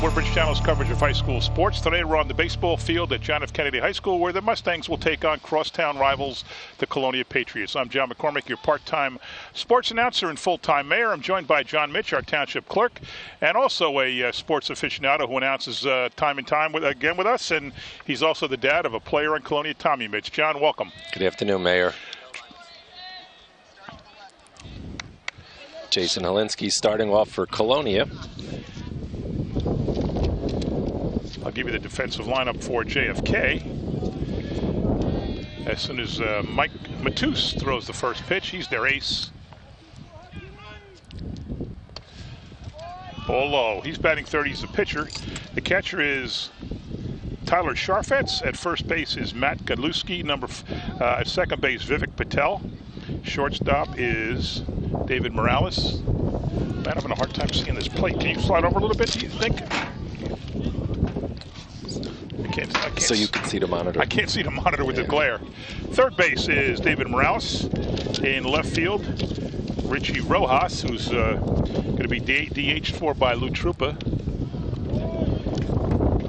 Woodbridge Channel's coverage of high school sports. Today we're on the baseball field at John F. Kennedy High School, where the Mustangs will take on crosstown rivals, the Colonia Patriots. I'm John McCormick, your part-time sports announcer and full-time mayor. I'm joined by John Mitch, our township clerk, and also a sports aficionado who announces time and time with us, and he's also the dad of a player on Colonia, Tommy Mitch. John, welcome. Good afternoon, Mayor. Jason Holinsky starting off for Colonia. I'll give you the defensive lineup for JFK. As soon as Mike Matus throws the first pitch, he's their ace. Ball low. He's batting 30. He's the pitcher. The catcher is Tyler Sharfetz. At first base is Matt Godlewski. At second base, Vivek Patel. Shortstop is David Morales. Man, I'm having a hard time seeing this plate. Can you slide over a little bit, do you think? I can't so you can see the monitor. I can't see the monitor with the glare. Third base is David Morales. In left field, Richie Rojas, who's going to be DH'd for by Lou Trupa.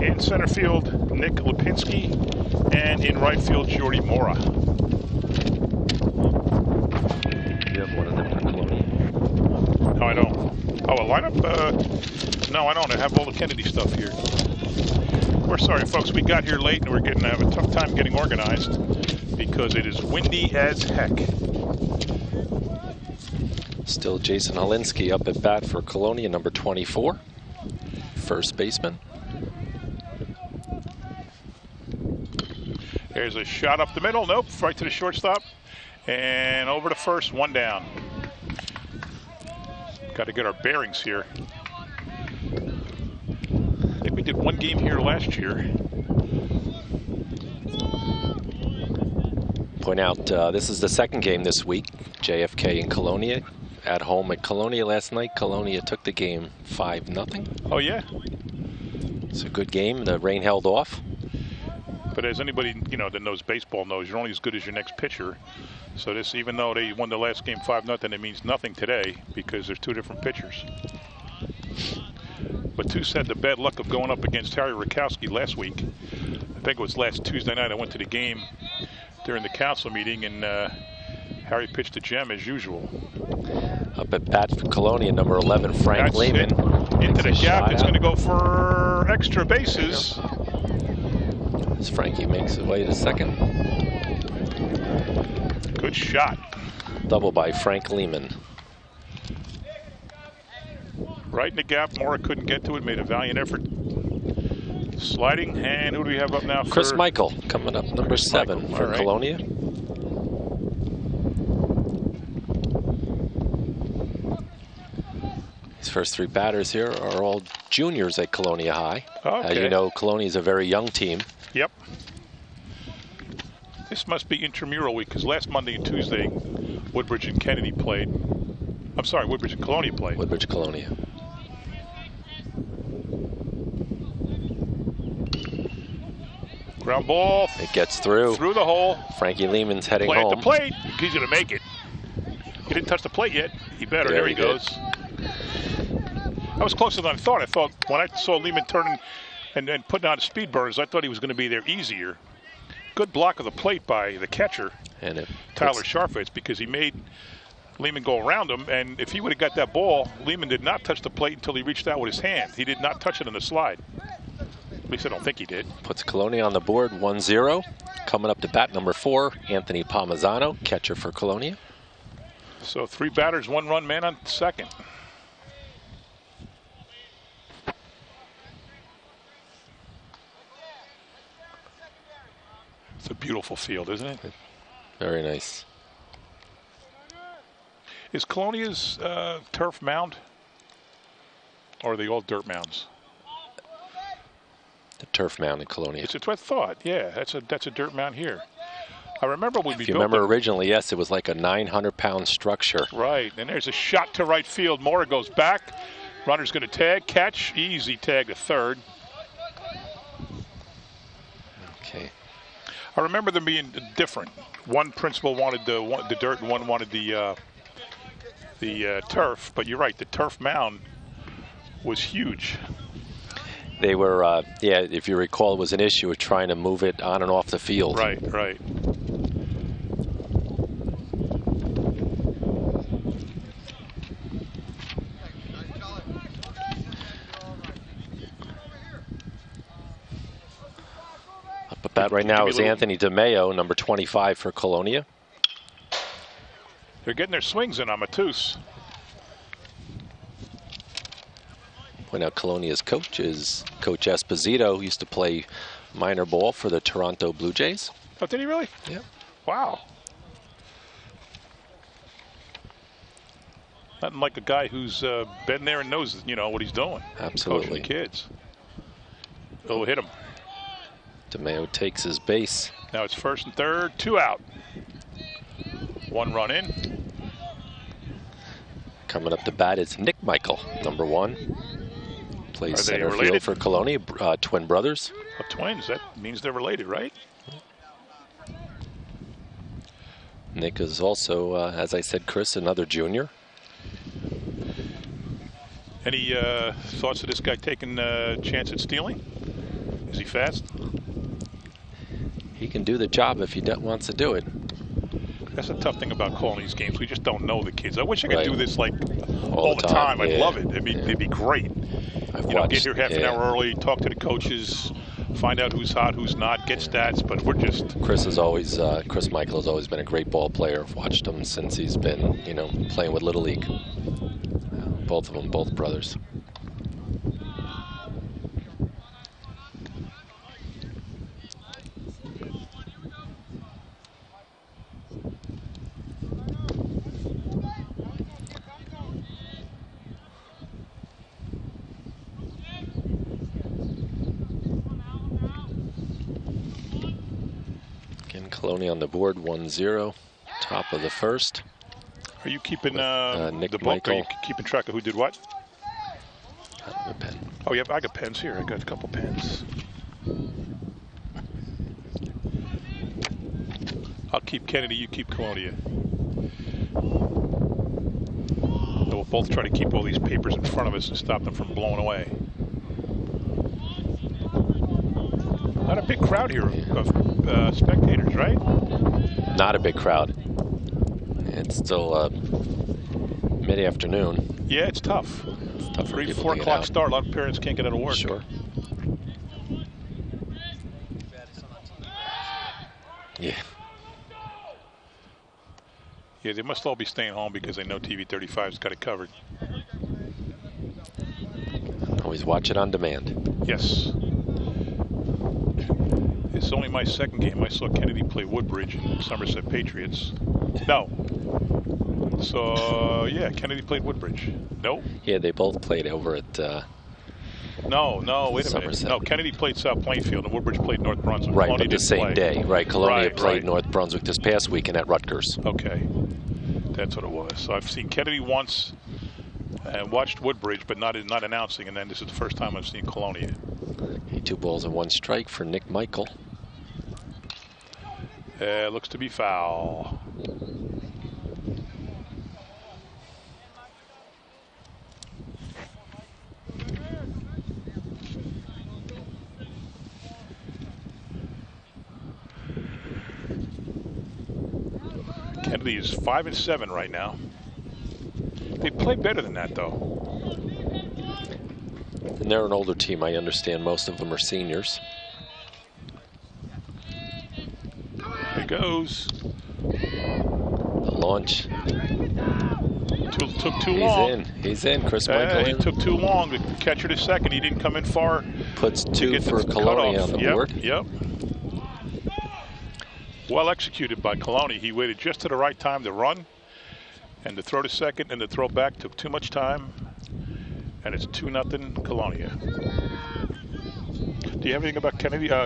In center field, Nick Lipinski. And in right field, Jordy Mora. You have one of them for Colonia? No, I don't. Oh, a lineup? No, I don't. I have all the Kennedy stuff here. We're sorry, folks. We got here late, and we're going to have a tough time getting organized because it is windy as heck. Still Jason Holinsky up at bat for Colonia, number 24, first baseman. There's a shot up the middle. Nope, right to the shortstop. And over to first, one down. Got to get our bearings here. I think we did one game here last year. Point out, this is the second game this week. JFK and Colonia at home at Colonia last night. Colonia took the game 5-0. Oh, yeah? It's a good game. The rain held off. But as anybody, that knows baseball knows, you're only as good as your next pitcher. So this, even though they won the last game 5-0, it means nothing today because there's two different pitchers. But Matus had the bad luck of going up against Harry Rakowski last week. I think it was last Tuesday night. I went to the game during the council meeting, and Harry pitched a gem as usual. Up at bat for Colonia, number 11, Frank Lehman. Into the gap. It's going to go for extra bases. As Frankie makes his way to second. Good shot. Double by Frank Lehman. Right in the gap. Mora couldn't get to it. Made a valiant effort. Sliding. And who do we have up now? Chris Michael coming up, number 7 for Colonia. His first 3 batters here are all juniors at Colonia High. Okay. As you know, Colonia is a very young team. Yep. This must be intramural week because last Monday and Tuesday, Woodbridge and Kennedy played. I'm sorry, Woodbridge and Colonia played. Woodbridge Colonia. Ground ball. It gets through. Through the hole. Frankie Lehman's heading home. At the plate. He's going to make it. He didn't touch the plate yet. He better. There he goes. That was closer than I thought. I thought when I saw Lehman turning and putting on speed burners, I thought he was going to be there easier. Good block of the plate by the catcher, and Tyler Sharfetz, because he made Lehman go around him. And if he would have got that ball, Lehman did not touch the plate until he reached out with his hand. He did not touch it in the slide. At least I don't think he did. Puts Colonia on the board, 1-0. Coming up to bat, number 4, Anthony Palmisano, catcher for Colonia. So 3 batters, 1 run, man on second. It's a beautiful field, isn't it? Very nice. Is Colonia's turf mound? Or are they all dirt mounds? The turf mound in Colonia. It's what I thought. Yeah, that's a dirt mound here. I remember when we built it. If you remember originally, yes, it was like a 900-pound structure. Right, and there's a shot to right field. Mora goes back. Runner's going to tag, catch, easy tag to third. Okay. I remember them being different. One principal wanted the dirt, and one wanted the turf. But you're right, the turf mound was huge. They were, yeah, if you recall, it was an issue of trying to move it on and off the field. Right, right. Up at bat right now is Anthony DeMeo, number 25 for Colonia. They're getting their swings in on Matus. Point out Colonia's coach is Coach Esposito, who used to play minor ball for the Toronto Blue Jays. Oh, did he really? Yeah. Wow. Nothing like a guy who's been there and knows, you know, what he's doing. Absolutely. Coaching the kids. Oh, hit him. DeMeo takes his base. Now it's first and third, 2 out. 1 run in. Coming up to bat is Nick Michael, number 1. Plays center related? field for Colonia, twin brothers. Oh, twins, that means they're related, right? Nick is also, as I said, Chris, another junior. Any thoughts of this guy taking a chance at stealing? Is he fast? He can do the job if he wants to do it. That's the tough thing about calling these games. We just don't know the kids. I wish I could do this like all the time. Yeah. I'd love it. It'd be great. You know, get here half an hour early, talk to the coaches, find out who's hot, who's not, get stats. But we're just. Chris Michael has always been a great ball player. I've watched him since he's been, you know, playing with Little League. Both of them, both brothers. Colonia on the board, 1-0, top of the first. Are you keeping Nick the book? Michael. Are you keeping track of who did what? I have a pen. Oh, yeah, I got pens here. I got a couple pens. I'll keep Kennedy, you keep Colonia. So we'll both try to keep all these papers in front of us and stop them from blowing away. Not a big crowd here of spectators, right? Not a big crowd. It's still mid-afternoon. Yeah, it's tough. It's tough for 3, people 4 to get o'clock out. start. A lot of parents can't get out of work. Sure. Yeah. Yeah, they must all be staying home because they know TV 35's got it covered. Always watch it on demand. Yes. It's only my second game. I saw Kennedy play Woodbridge and Somerset Patriots. No. So, yeah, Kennedy played Woodbridge. No? Yeah, they both played over at No, wait a Somerset. minute. No, Kennedy played South Plainfield and Woodbridge played North Brunswick. Right, Colonia but the didn't same play. day. Right, Colonia played right. North Brunswick this past weekend at Rutgers. Okay. That's what it was. So I've seen Kennedy once and watched Woodbridge, but not announcing, and then this is the first time I've seen Colonia. 2 balls and 1 strike for Nick Michael. Looks to be foul. Kennedy is 5-7 right now. They play better than that, though. And they're an older team. I understand most of them are seniors. Here goes. The launch. Took too long. He's in. Chris Michael He in. took too long. The catcher to second. He didn't come in far. Puts to 2 get for the Colonia cutoff. on the board. Yep. Well executed by Colonia. He waited just to the right time to run, and to throw to second, and to throw back took too much time. And it's 2-0 Colonia. Do you have anything about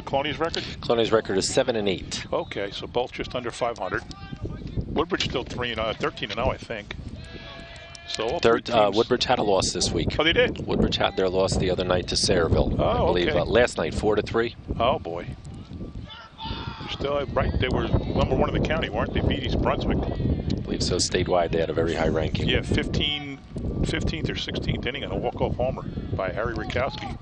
Colonia's record? Colonia's record is 7-8. Okay, so both just under 500. Woodbridge still 13-0, I think. So all three teams. Woodbridge had a loss this week. Oh, they did? Woodbridge had their loss the other night to Sayreville. I believe okay. Last night, 4-3. Oh boy. They're still right. They were number 1 in the county, weren't they? Beat East Brunswick. I believe so. Statewide, they had a very high ranking. Yeah, 15th or 16th inning on a walk-off homer by Harry Rikowski.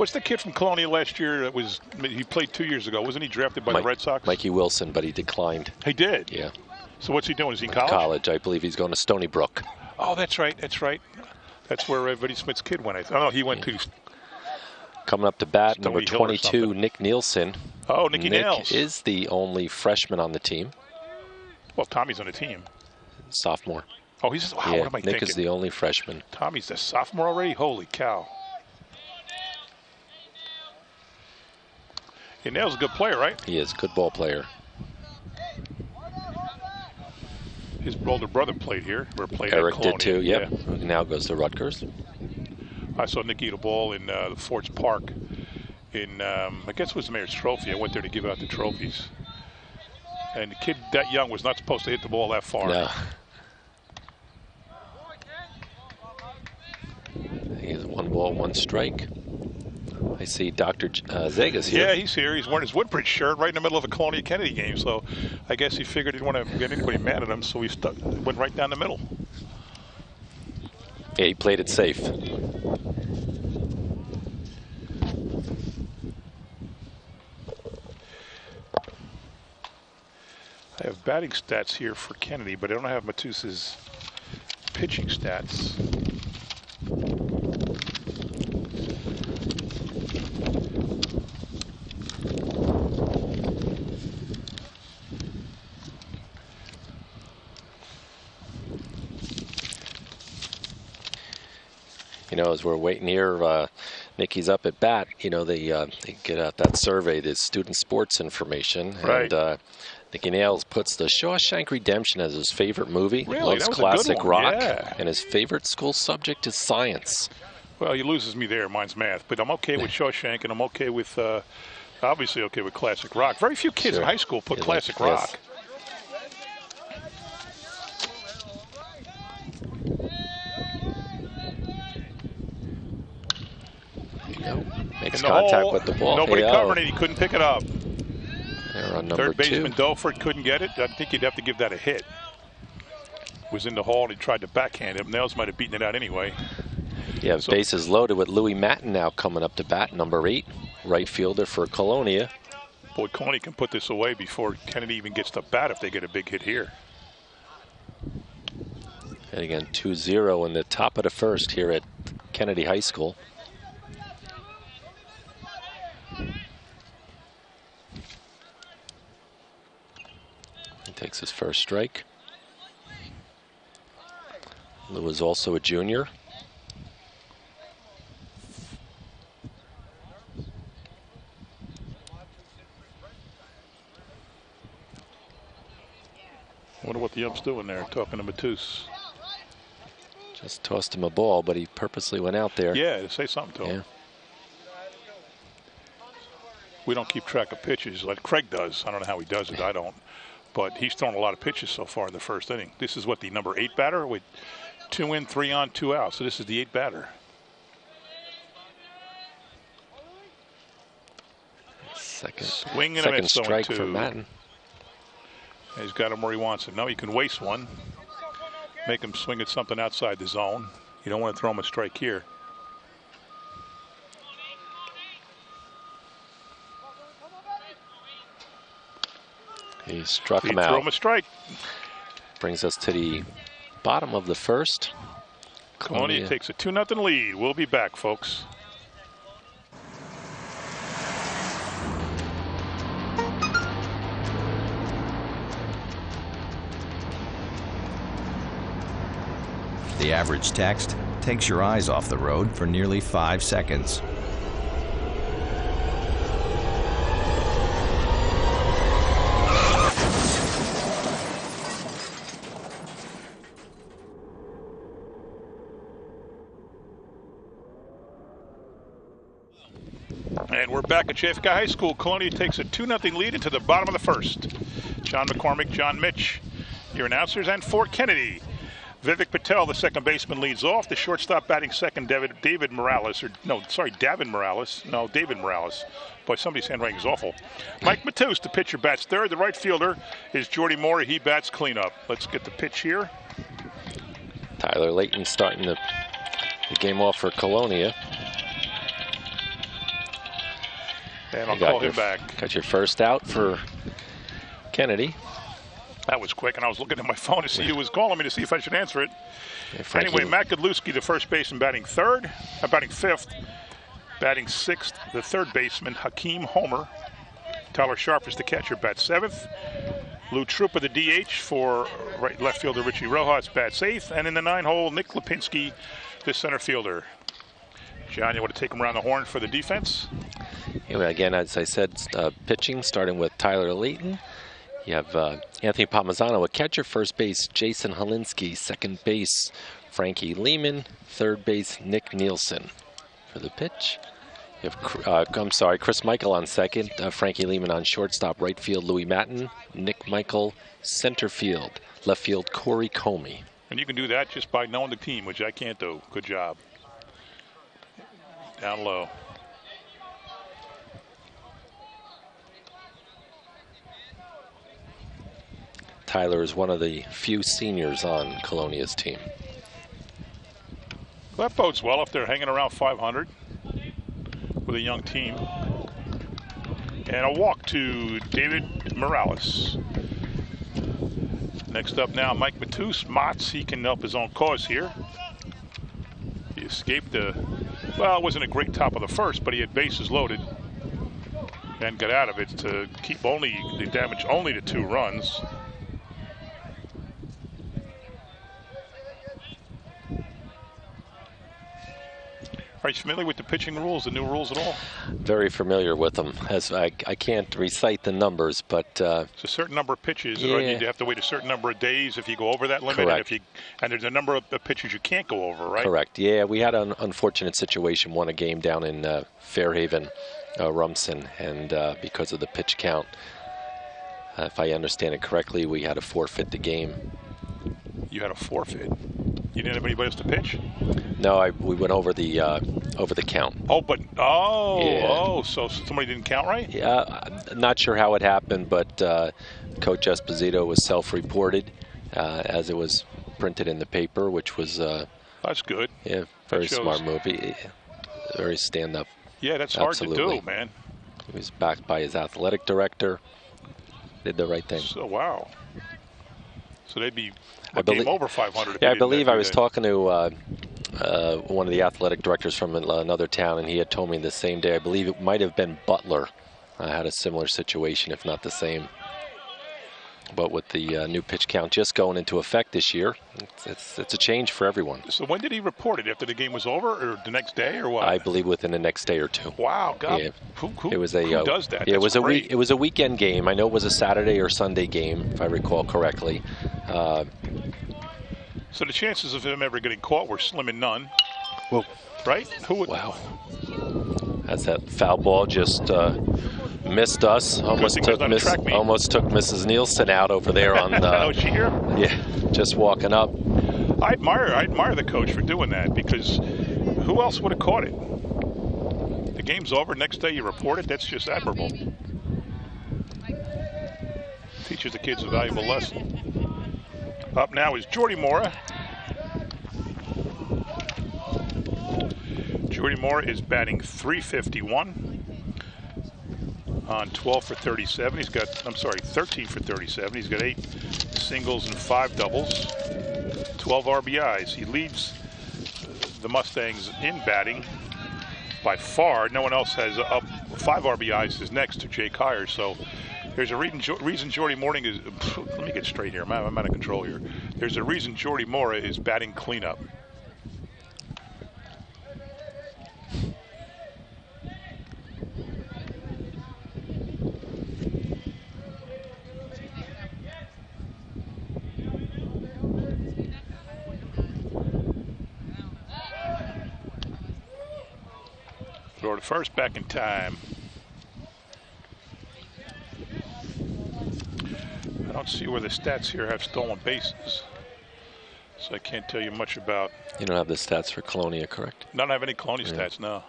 What's the kid from Colonia last year that he played 2 years ago? Wasn't he drafted by the Red Sox? Mikey Wilson, but he declined. He did? Yeah. So what's he doing? Is he in college? College. I believe he's going to Stony Brook. Oh, that's right. That's right. That's where Eddie Smith's kid went. Oh, no, he went to... Coming up to bat, Stony number 22, Nick Nielsen. Oh, Nicky Nails. Nick is the only freshman on the team. Well, Tommy's on the team. Sophomore. Oh, he's... Wow, yeah, what am I thinking? Nick is the only freshman. Tommy's a sophomore already? Holy cow. Yeah, Nails is a good player, right? He is a good ball player. His older brother played here. Eric did too, yep. Yeah. Now goes to Rutgers. I saw Nick eat a ball in the Forts Park in, I guess it was the Mayor's Trophy. I went there to give out the trophies. And the kid that young was not supposed to hit the ball that far. No. He's 1 ball, 1 strike. I see Dr. Zegas here. Yeah, he's here. He's wearing his Woodbridge shirt right in the middle of a Colonia Kennedy game. So I guess he figured he didn't want to get anybody mad at him, so he went right down the middle. Yeah, he played it safe. I have batting stats here for Kennedy, but I don't have Matus's pitching stats. You know, as we're waiting here, Nicky's up at bat. You know, they get out that survey, the student sports information. Right. And Nicky Nails puts The Shawshank Redemption as his favorite movie. Really? Loves That was classic a good one. rock. Yeah. And his favorite school subject is science. Well, he loses me there. Mine's math. But I'm okay with Shawshank, and I'm okay with, obviously okay with classic rock. Very few kids in high school put classic rock. Makes contact with the ball. Nobody covered it. He couldn't pick it up. They're on number Third baseman 2. Dolford couldn't get it. I think you'd have to give that a hit. Was in the hall and he tried to backhand him. Nails might have beaten it out anyway. Yeah, bases loaded with Louis Matten now coming up to bat, number 8, right fielder for Colonia. Boy, Colonia can put this away before Kennedy even gets to bat if they get a big hit here. And again, 2-0 in the top of the first here at Kennedy High School. He takes his first strike. Lou is also a junior. I wonder what the ump's doing there, talking to Matus. Just tossed him a ball, but he purposely went out there. Yeah, say something to him. Yeah. We don't keep track of pitches like Craig does. I don't know how he does it. I don't. But he's thrown a lot of pitches so far in the first inning. This is what, the number 8 batter with 2 in, 3 on, 2 out. So this is the 8th batter. Second strike for Matten. He's got him where he wants him. No, he can waste one. Make him swing at something outside the zone. You don't want to throw him a strike here. He struck him out. out. Throw him a strike. Brings us to the bottom of the first. Colonia takes a 2-0 lead. We'll be back, folks. The average text takes your eyes off the road for nearly 5 seconds. And we're back at JFK High School. Colonia takes a 2-0 lead into the bottom of the first. John McCormick, John Mitch, your announcers, and for Kennedy, Vivek Patel, the second baseman, leads off. The shortstop batting second, David Morales. Davin Morales. No, David Morales. Boy, somebody's handwriting is awful. Mike Matus, the pitcher, bats third. The right fielder is Jordy Moore. He bats cleanup. Let's get the pitch here. Tyler Layton starting the game off for Colonia. And I'll call him back. Got your first out for Kennedy. That was quick, and I was looking at my phone to see who was calling me to see if I should answer it. Yeah, anyway, Matt Godlewski, the first baseman, batting fifth. Batting sixth, the third baseman, Hakeem Homer. Tyler Sharp is the catcher, bats seventh. Lou Trooper, the DH, for left fielder Richie Rojas, bats eighth. And in the 9-hole, Nick Lipinski, the center fielder. John, you want to take him around the horn for the defense? Yeah, again, as I said, pitching, starting with Tyler Layton. You have Anthony Palmisano at catcher, first base, Jason Holinsky, second base, Frankie Lehman, third base, Nick Nielsen. For the pitch, you have, Chris Michael on second, Frankie Lehman on shortstop, right field, Louis Matten, Nick Michael, center field, left field, Corey Comey. And you can do that just by knowing the team, which I can't do. Good job. Down low. Tyler is one of the few seniors on Colonia's team. Well, that bodes well if they're hanging around 500 with a young team. And a walk to David Morales. Next up now, Mike Matus. Motts, he can help his own cause here. He escaped well, it wasn't a great top of the first, but he had bases loaded and got out of it to keep the damage only to 2 runs. Are you familiar with the pitching rules, the new rules at all? Very familiar with them. As I can't recite the numbers, but it's a certain number of pitches. Yeah. You have to wait a certain number of days if you go over that limit. Correct. And there's a number of pitches you can't go over, right? Correct. Yeah, we had an unfortunate situation. Won a game down in Fairhaven, Rumson, and because of the pitch count, if I understand it correctly, we had to forfeit the game. You had a forfeit. You didn't have anybody else to pitch? No, we went over the count. So somebody didn't count right? Yeah, not sure how it happened, but Coach Esposito was self-reported as it was printed in the paper, which was that's good. Yeah, very smart move. Very stand-up. Yeah, that's Absolutely. hard to do, man. He was backed by his athletic director. Did the right thing. So wow. So they'd be game over 500. Yeah, I believe I was talking to one of the athletic directors from another town, and he had told me the same day. I believe it might have been Butler. Had a similar situation, if not the same. But with the new pitch count just going into effect this year, it's a change for everyone. So when did he report it? After the game was over, or the next day, or what? I believe within the next day or two. Wow, God. Yeah. Who it was who does that? Yeah, That's it was a weekend game. I know it was a Saturday or Sunday game, if I recall correctly. So the chances of him ever getting caught were slim and none. Well, right? Who would? Wow. As that foul ball just missed us. Almost took Mrs. Nielsen out over there on. Oh, she here? Yeah, just walking up. I admire the coach for doing that, because who else would have caught it? The game's over. Next day you report it. That's just admirable. Teaches the kids a valuable lesson. Up now is Jordy Mora. Jordy Mora is batting .351 on 12 for 37. He's got, 13 for 37. He's got 8 singles and 5 doubles, 12 RBIs. He leads the Mustangs in batting by far. No one else has up 5 RBIs is next to Jake Heyer. So there's a reason Jordy Morning is, let me get straight here. I'm out of control here. There's a reason Jordy Mora is batting cleanup. Throw to first, back in time. I don't see where the stats here have stolen bases, so I can't tell you much about. You don't have the stats for Colonia, correct? I don't have any Colonia stats, no.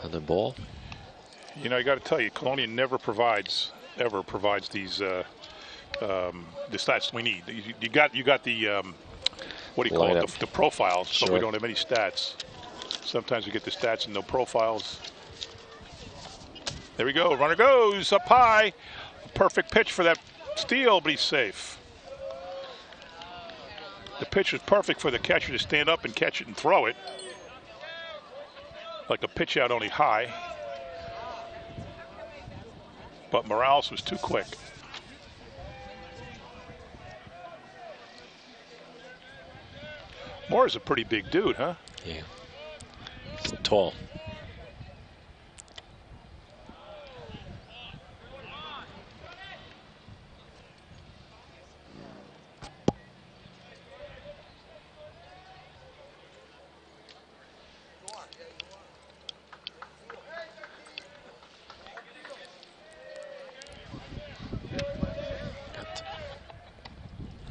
Another ball? You know, I got to tell you, Colonia never provides these the stats we need. You got the what do you call it? The profiles, Sure. but we don't have any stats. Sometimes we get the stats and no profiles. There we go. Runner goes up high. Perfect pitch for that steal, but he's safe. The pitch was perfect for the catcher to stand up and catch it and throw it. Like a pitch out, only high. But Morales was too quick. Moore's a pretty big dude, huh? Yeah. He's tall.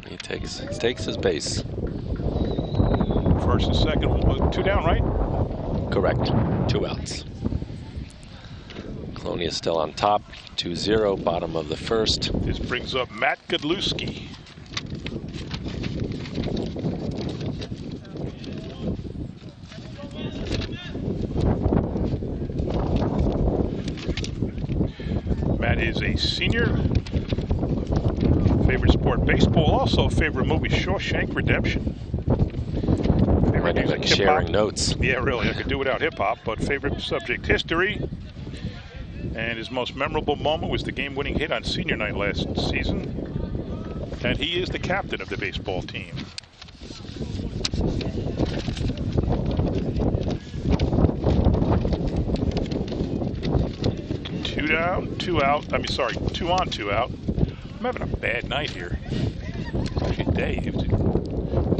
He takes his base. First and second, 2 down, right? Correct. 2 outs. Colonia is still on top, 2-0, bottom of the first. This brings up Matt Godlewski. Matt is a senior. Favorite sport, baseball. Also, favorite movie, Shawshank Redemption. Favorite music, like sharing notes. Yeah, really. I could do without hip-hop, but favorite subject, history. And his most memorable moment was the game-winning hit on senior night last season. And he is the captain of the baseball team. Two down, 2 out. I mean, sorry, 2 on, 2 out. I'm having a bad night here. Actually, Dave.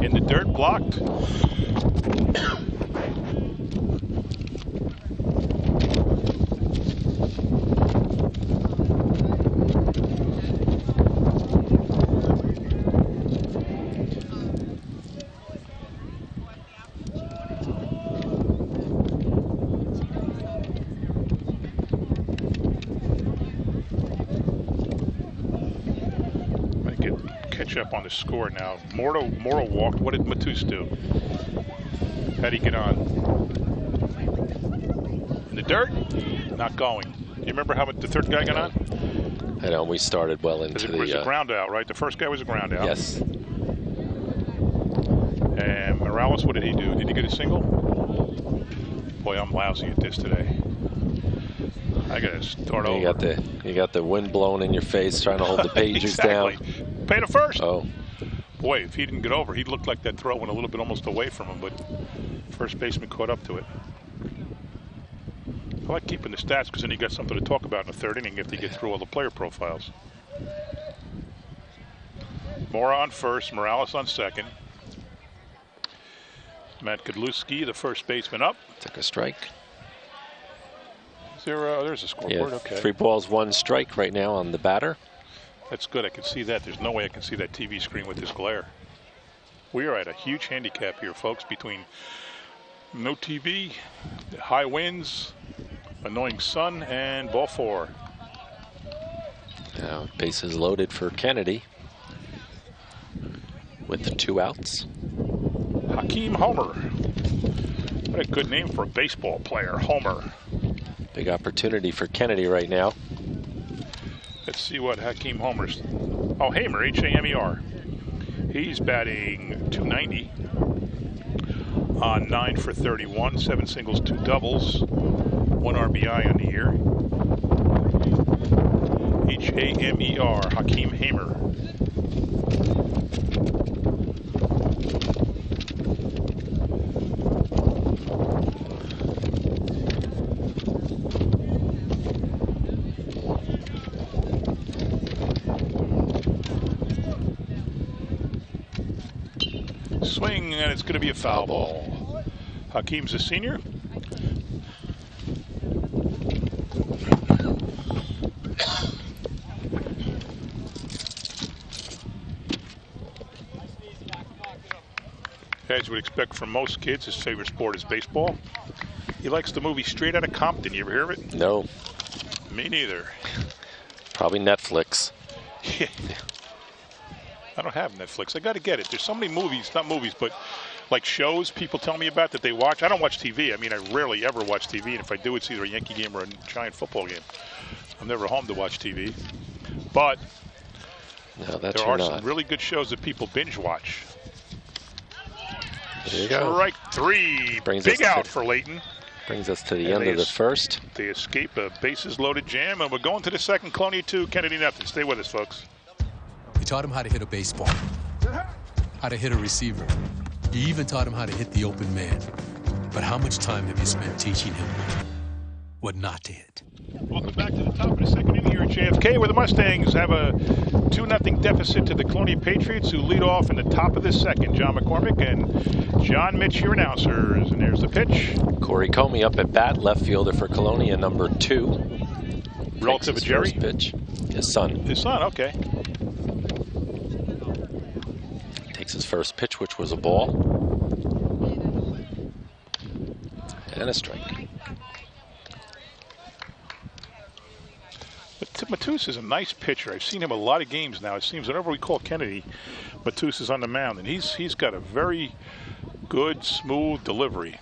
In the dirt, blocked. Up on the score now. Moro walked. What did Matus do? How'd he get on? In the dirt? Not going. You remember how the third guy got on? I know, we started well into it was a ground out, right? The first guy was a ground out. Yes. And Morales, what did he do? Did he get a single? Boy, I'm lousy at this today. I gotta start over. You got the wind blowing in your face, trying to hold the pages exactly. down. Pay to first. Oh. Boy, if he didn't get over, he looked like that throw went a little bit almost away from him, but first baseman caught up to it. I like keeping the stats because then you got something to talk about in the third inning if you get through all the player profiles. Mora on first, Morales on second. Matt Godlewski, the first baseman, up. Took a strike. There's a scoreboard, okay. 3 balls, 1 strike right now on the batter. That's good. I can see that. There's no way I can see that TV screen with this glare. We are at a huge handicap here, folks, between no TV, high winds, annoying sun, and ball 4. Now, bases loaded for Kennedy with the 2 outs. Hakeem Homer. What a good name for a baseball player, Homer. Big opportunity for Kennedy right now. Let's see what Hakeem Homer's. Oh, Hamer, H-A-M-E-R. He's batting .290 on 9 for 31, 7 singles, 2 doubles, 1 RBI on the year. H-A-M-E-R, Hakeem Hamer. Swing, and it's going to be a foul ball. Hakeem's a senior. As you would expect from most kids, his favorite sport is baseball. He likes the movie Straight Outta Compton. You ever hear of it? No. Me neither. Probably Netflix. I don't have Netflix. I got to get it. There's so many movies, not movies, but like shows people tell me about that they watch. I don't watch TV. I mean, I rarely ever watch TV, and if I do, it's either a Yankee game or a Giant football game. I'm never home to watch TV. But no, that's there are some really good shows that people binge watch. There you go. Strike three. Big out for Layton. Brings us to the end of the first. They escape a bases-loaded jam, and we're going to the second. Colonia 2, Kennedy nothing. Stay with us, folks. You taught him how to hit a baseball, how to hit a receiver. You even taught him how to hit the open man. But how much time have you spent teaching him what not to hit? Welcome back to the top of the second inning here at JFK, where the Mustangs have a 2-0 deficit to the Colonia Patriots, who lead off in the top of the second. John McCormick and John Mitch, your announcers. And there's the pitch. Corey Comey up at bat, left fielder for Colonia, number 2. Relative of Jerry? First pitch. His son. His son, okay. Takes his first pitch, which was a ball. And a strike. Matus is a nice pitcher. I've seen him a lot of games now. It seems whenever we call Kennedy, Matus is on the mound, and he's got a very good, smooth delivery.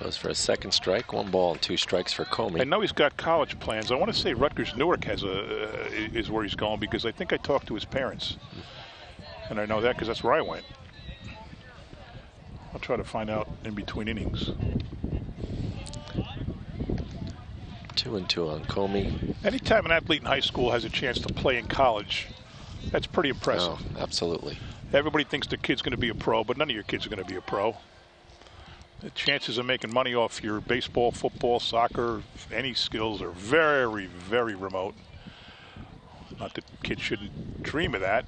Goes for a second strike, 1 ball and 2 strikes for Comey. I know he's got college plans. I want to say Rutgers Newark is where he's going, because I think I talked to his parents, and I know that because that's where I went. I'll try to find out in between innings. 2-2 on Comey. Anytime an athlete in high school has a chance to play in college, that's pretty impressive. Oh, absolutely. Everybody thinks their kid's going to be a pro, but none of your kids are going to be a pro. The chances of making money off your baseball, football, soccer, any skills are very, very remote. Not that kids shouldn't dream of that,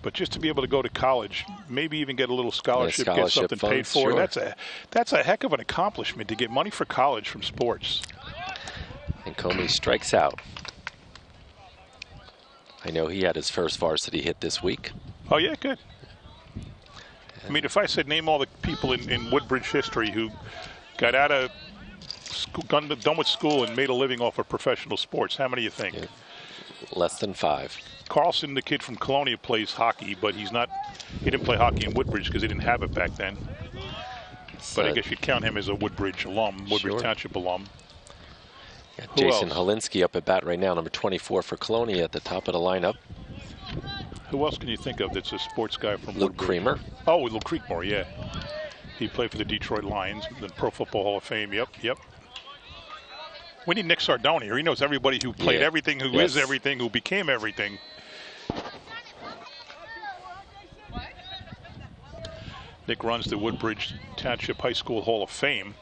but just to be able to go to college, maybe even get a little scholarship, get something paid for, sure. That's a heck of an accomplishment to get money for college from sports. And Comey strikes out. I know he had his first varsity hit this week. Oh, yeah, good. I mean, if I said name all the people in Woodbridge history who got out of school, done with school and made a living off of professional sports, how many do you think? Yeah. Less than 5. Carlson, the kid from Colonia, plays hockey, but he didn't play hockey in Woodbridge because they didn't have it back then. But I guess you'd count him as a Woodbridge alum, Woodbridge Township alum. Got Jason Holinsky up at bat right now, number 24 for Colonia at the top of the lineup. Who else can you think of that's a sports guy from Luke Woodbridge? Creamer. Oh, Luke Creekmore, yeah. He played for the Detroit Lions, the Pro Football Hall of Fame, yep. We need Nick Sardone here. He knows everybody who played everything, who is everything, who became everything. Nick runs the Woodbridge Township High School Hall of Fame.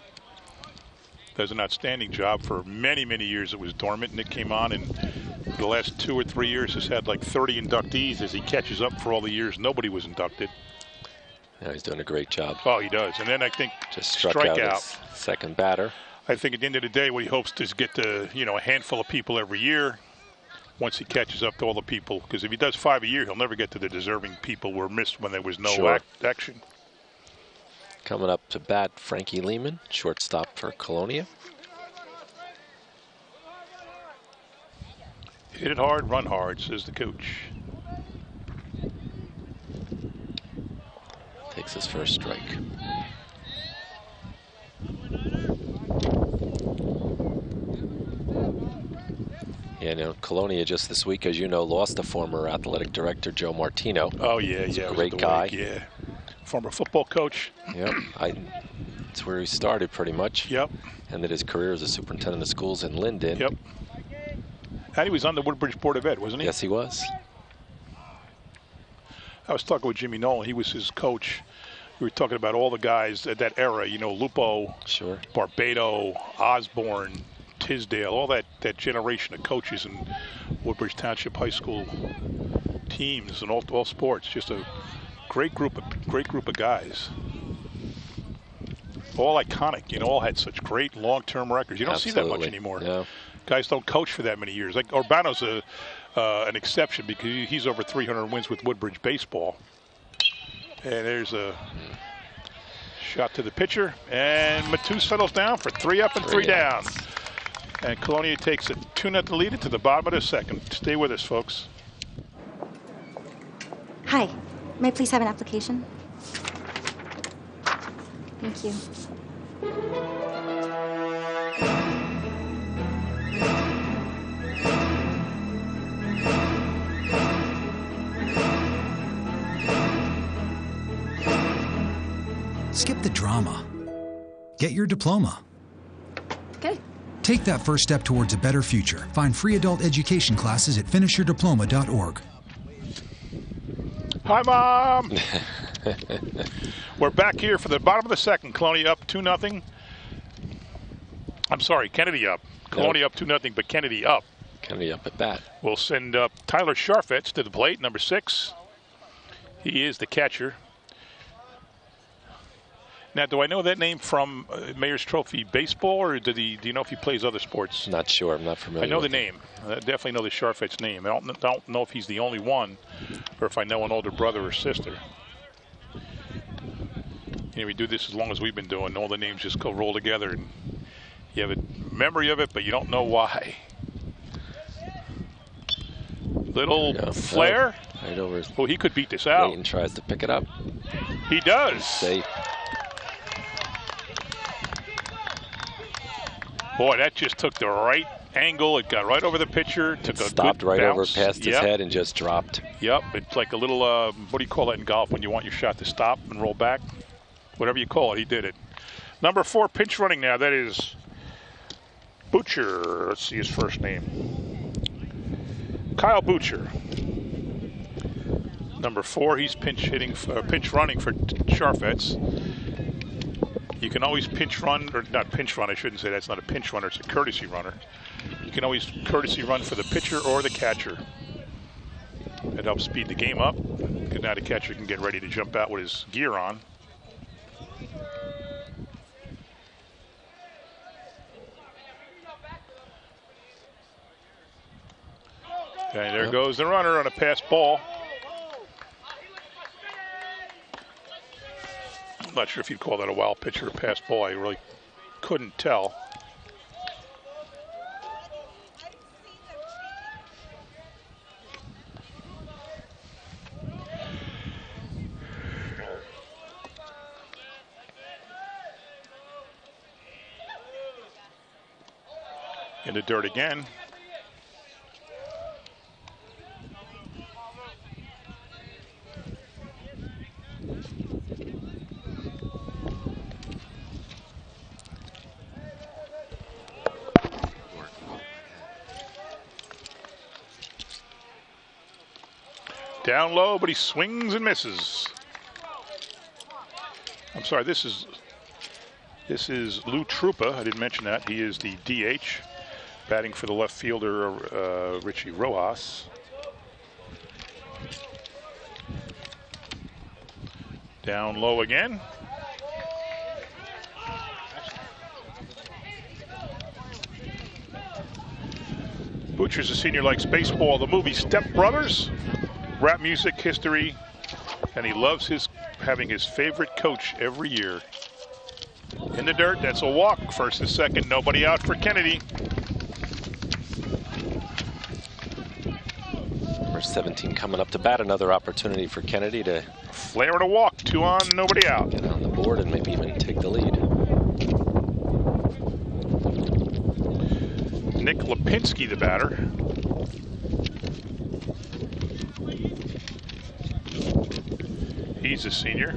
Does an outstanding job. For many, many years it was dormant. Nick came on, and for the last 2 or 3 years has had like 30 inductees as he catches up for all the years nobody was inducted. Yeah, he's doing a great job. Oh, he does. And then I think just struck out his second batter. I think at the end of the day, what he hopes to is get to, a handful of people every year once he catches up to all the people. Because if he does 5 a year, he'll never get to the deserving people who were missed when there was no action. Coming up to bat, Frankie Lehman, shortstop for Colonia. Hit it hard, run hard, says the coach. Takes his first strike. Yeah, Colonia just this week, as you know, lost the former athletic director, Joe Martino. Oh, yeah, He's a great guy. Yeah. Former football coach. Yep. That's where he started pretty much. Yep. Ended his career as a superintendent of schools in Linden. Yep. And he was on the Woodbridge Board of Ed, wasn't he? Yes, he was. I was talking with Jimmy Nolan. He was his coach. We were talking about all the guys at that era, Lupo, sure, Barbado, Osborne, Tisdale, all that generation of coaches in Woodbridge Township High School teams and all sports. Just a great group of guys. All iconic, all had such great long-term records. You don't see that much anymore. No. Guys don't coach for that many years. Like Urbano's an exception because he's over 300 wins with Woodbridge baseball. And there's a shot to the pitcher, and Matus settles down for 3 up and 3 down. And Colonia takes a 2-0 lead into the bottom of the second. Stay with us, folks. Hi, may I please have an application? Thank you. Skip the drama. Get your diploma. Okay. Take that first step towards a better future. Find free adult education classes at finishyourdiploma.org. Hi, Mom. We're back here for the bottom of the second. Colonia up 2-0. I'm sorry, Kennedy up. Colonia up 2-0, but Kennedy up. Kennedy up at bat. We'll send Tyler Sharfetz to the plate, number 6. He is the catcher. Now, do I know that name from Mayor's Trophy baseball, or do you know if he plays other sports? Not sure. I'm not familiar. I know the with name. I definitely know the Sharfetz name. I don't know if he's the only one, or if I know an older brother or sister. You know, we do this as long as we've been doing. All the names just go roll together, and you have a memory of it, but you don't know why. Little flare. Right over. Oh, he could beat this out. Layton tries to pick it up. He does. Safe. Boy, that just took the right angle. It got right over the pitcher. It stopped right over past his head and just dropped. Yep, it's like a little, what do you call that in golf when you want your shot to stop and roll back? Whatever you call it, he did it. Number 4, pinch running now. That is Butcher. Let's see his first name. Kyle Butcher. Number 4, he's pinch running for Sharfetz. You can always pinch run, or not pinch run, I shouldn't say that's not a pinch runner, it's a courtesy runner. You can always courtesy run for the pitcher or the catcher. It helps speed the game up, because now the catcher can get ready to jump out with his gear on. And there goes the runner on a pass ball. I'm not sure if you'd call that a wild pitch or a pass ball. I really couldn't tell. In the dirt again. Down low, but he swings and misses. I'm sorry, this is Lou Trupa. I didn't mention that. He is the DH, batting for the left fielder, Richie Rojas. Down low again. Butcher's a senior, likes baseball, the movie Step Brothers, rap music, history, and he loves having his favorite coach every year. In the dirt, that's a walk. First and second, nobody out for Kennedy. Number 17 coming up to bat. Another opportunity for Kennedy to flare and a walk. 2 on, nobody out. Get on the board and maybe even take the lead. Nick Lipinski, the batter. He's a senior.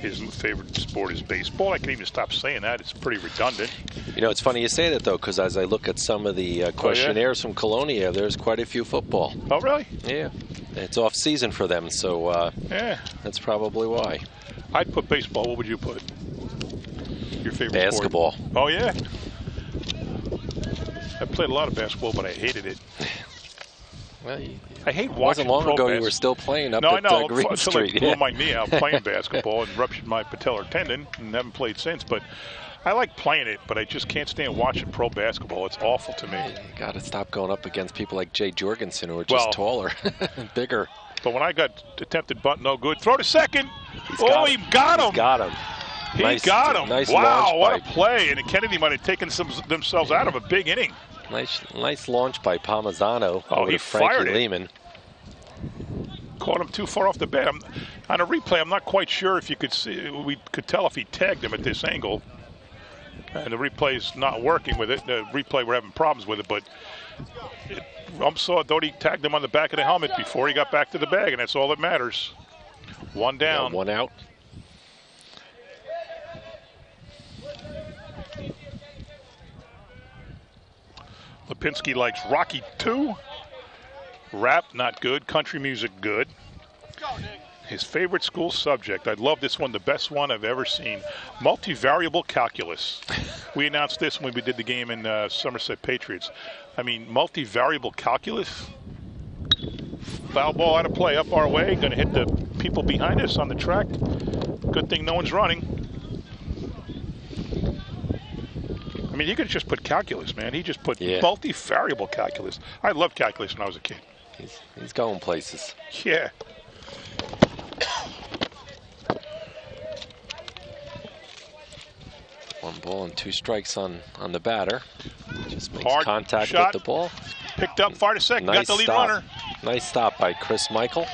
His favorite sport is baseball. I can even stop saying that. It's pretty redundant. You know, it's funny you say that, though, because as I look at some of the questionnaires from Colonia, there's quite a few football. Oh, really? Yeah. It's off season for them, so yeah, that's probably why. I'd put baseball. What would you put? Your favorite basketball. sport? Oh, yeah? I played a lot of basketball, but I hated it. Well, I hate watching. Wasn't long pro ago you were still playing up at Green Street. I blew my knee out playing basketball and ruptured my patellar tendon and haven't played since. But I like playing it, but I just can't stand watching pro basketball. It's awful to me. You got to stop going up against people like Jay Jorgensen, who are just taller and bigger. But when I got attempted bunt, no good. Throw to second. He got him. He got him. He got him. Nice wow, what launch a play. And Kennedy might have taken themselves out of a big inning. Nice launch by Palmisano over to he fired Frankie it. Lehman. Caught him too far off the bat. On a replay, I'm not quite sure if you could see. We could tell if he tagged him at this angle. And the replay's not working with it. The replay, we're having problems with it, but thought he tagged him on the back of the helmet before he got back to the bag, and that's all that matters. One down. Yeah, one out. Lipinski likes Rocky 2. Rap, not good. Country music, good. His favorite school subject, I love this one, the best one I've ever seen, multivariable calculus. We announced this when we did the game in Somerset Patriots. I mean, multivariable calculus? Foul ball out of play, up our way, going to hit the people behind us on the track. Good thing no one's running. I mean, he could just put calculus, man. He just put multivariable calculus. I loved calculus when I was a kid. He's going places. Yeah. One ball and 2 strikes on the batter. Just makes Hard contact shot. with the ball. Picked up, fired a second, Nice got the lead stop. runner. Nice stop by Chris Michael.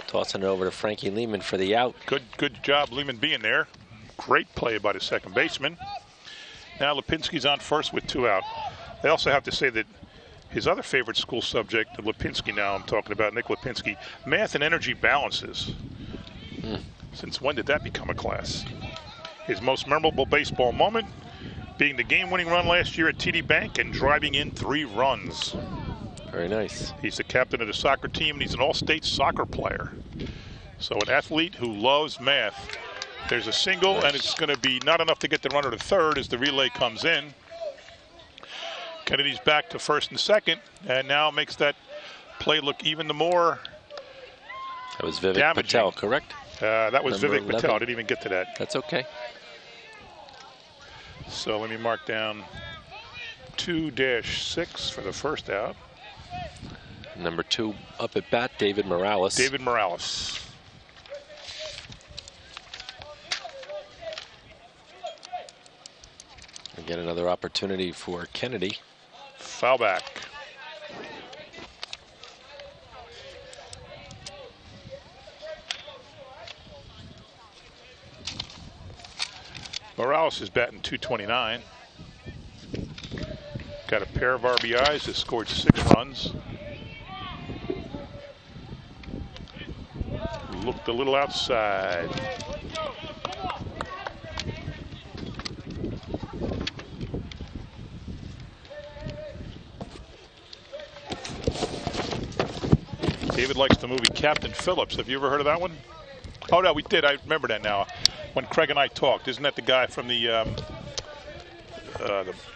Tossing it over to Frankie Lehman for the out. Good job, Lehman being there. Great play by the second baseman. Now Lipinski's on first with 2 out. They also have to say that his other favorite school subject, Lipinski now I'm talking about, Nick Lipinski, math and energy balances. Since when did that become a class? His most memorable baseball moment being the game-winning run last year at TD Bank and driving in 3 runs. Very nice. He's the captain of the soccer team, and he's an all-state soccer player. So an athlete who loves math. There's a single, and it's going to be not enough to get the runner to third as the relay comes in. Kennedy's back to first and second, and now makes that play look even the more That was Vivek damaging. Patel, correct? That was Number Vivek Patel. 11. I didn't even get to that. That's okay. So let me mark down 2-6 for the first out. Number 2 up at bat, David Morales. David Morales. Again, another opportunity for Kennedy. Foul back. Morales is batting .229. Got a pair of RBIs, has scored 6 runs. Looked a little outside. David likes the movie Captain Phillips. Have you ever heard of that one? Oh, no, we did. I remember that now. When Craig and I talked, isn't that the guy from the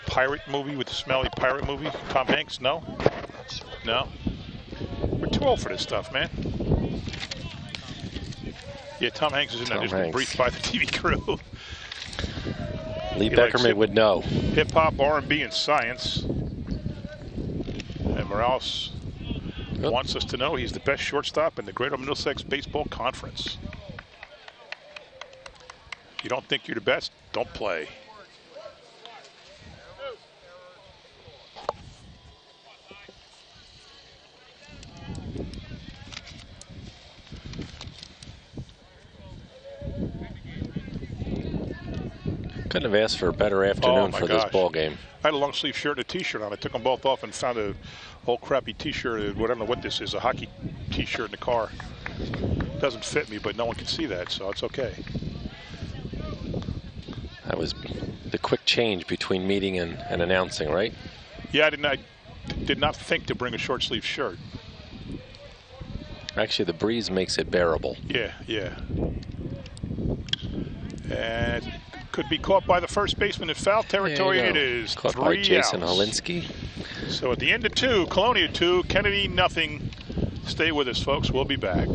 pirate movie, with the smelly pirate movie? Tom Hanks? No? No? We're too old for this stuff, man. Yeah, Tom Hanks is in that. Just been briefed by the TV crew. Lee Beckerman would know. Hip-hop, R&B, and science. And Morales wants us to know he's the best shortstop in the Greater Middlesex Baseball Conference. If you don't think you're the best, don't play. Couldn't have asked for a better afternoon for this ball game. I had a long sleeve shirt and a t-shirt on. I took them both off and found a old crappy t-shirt. I don't know what this is, a hockey t-shirt in the car. Doesn't fit me, but no one can see that, so it's okay. That was the quick change between meeting and announcing, right? Yeah, I did not think to bring a short sleeve shirt. Actually, the breeze makes it bearable. Yeah. And could be caught by the first baseman in foul territory. It is caught 3 by Jason outs. Holinsky. So at the end of 2, Colonia 2, Kennedy nothing. Stay with us, folks. We'll be back.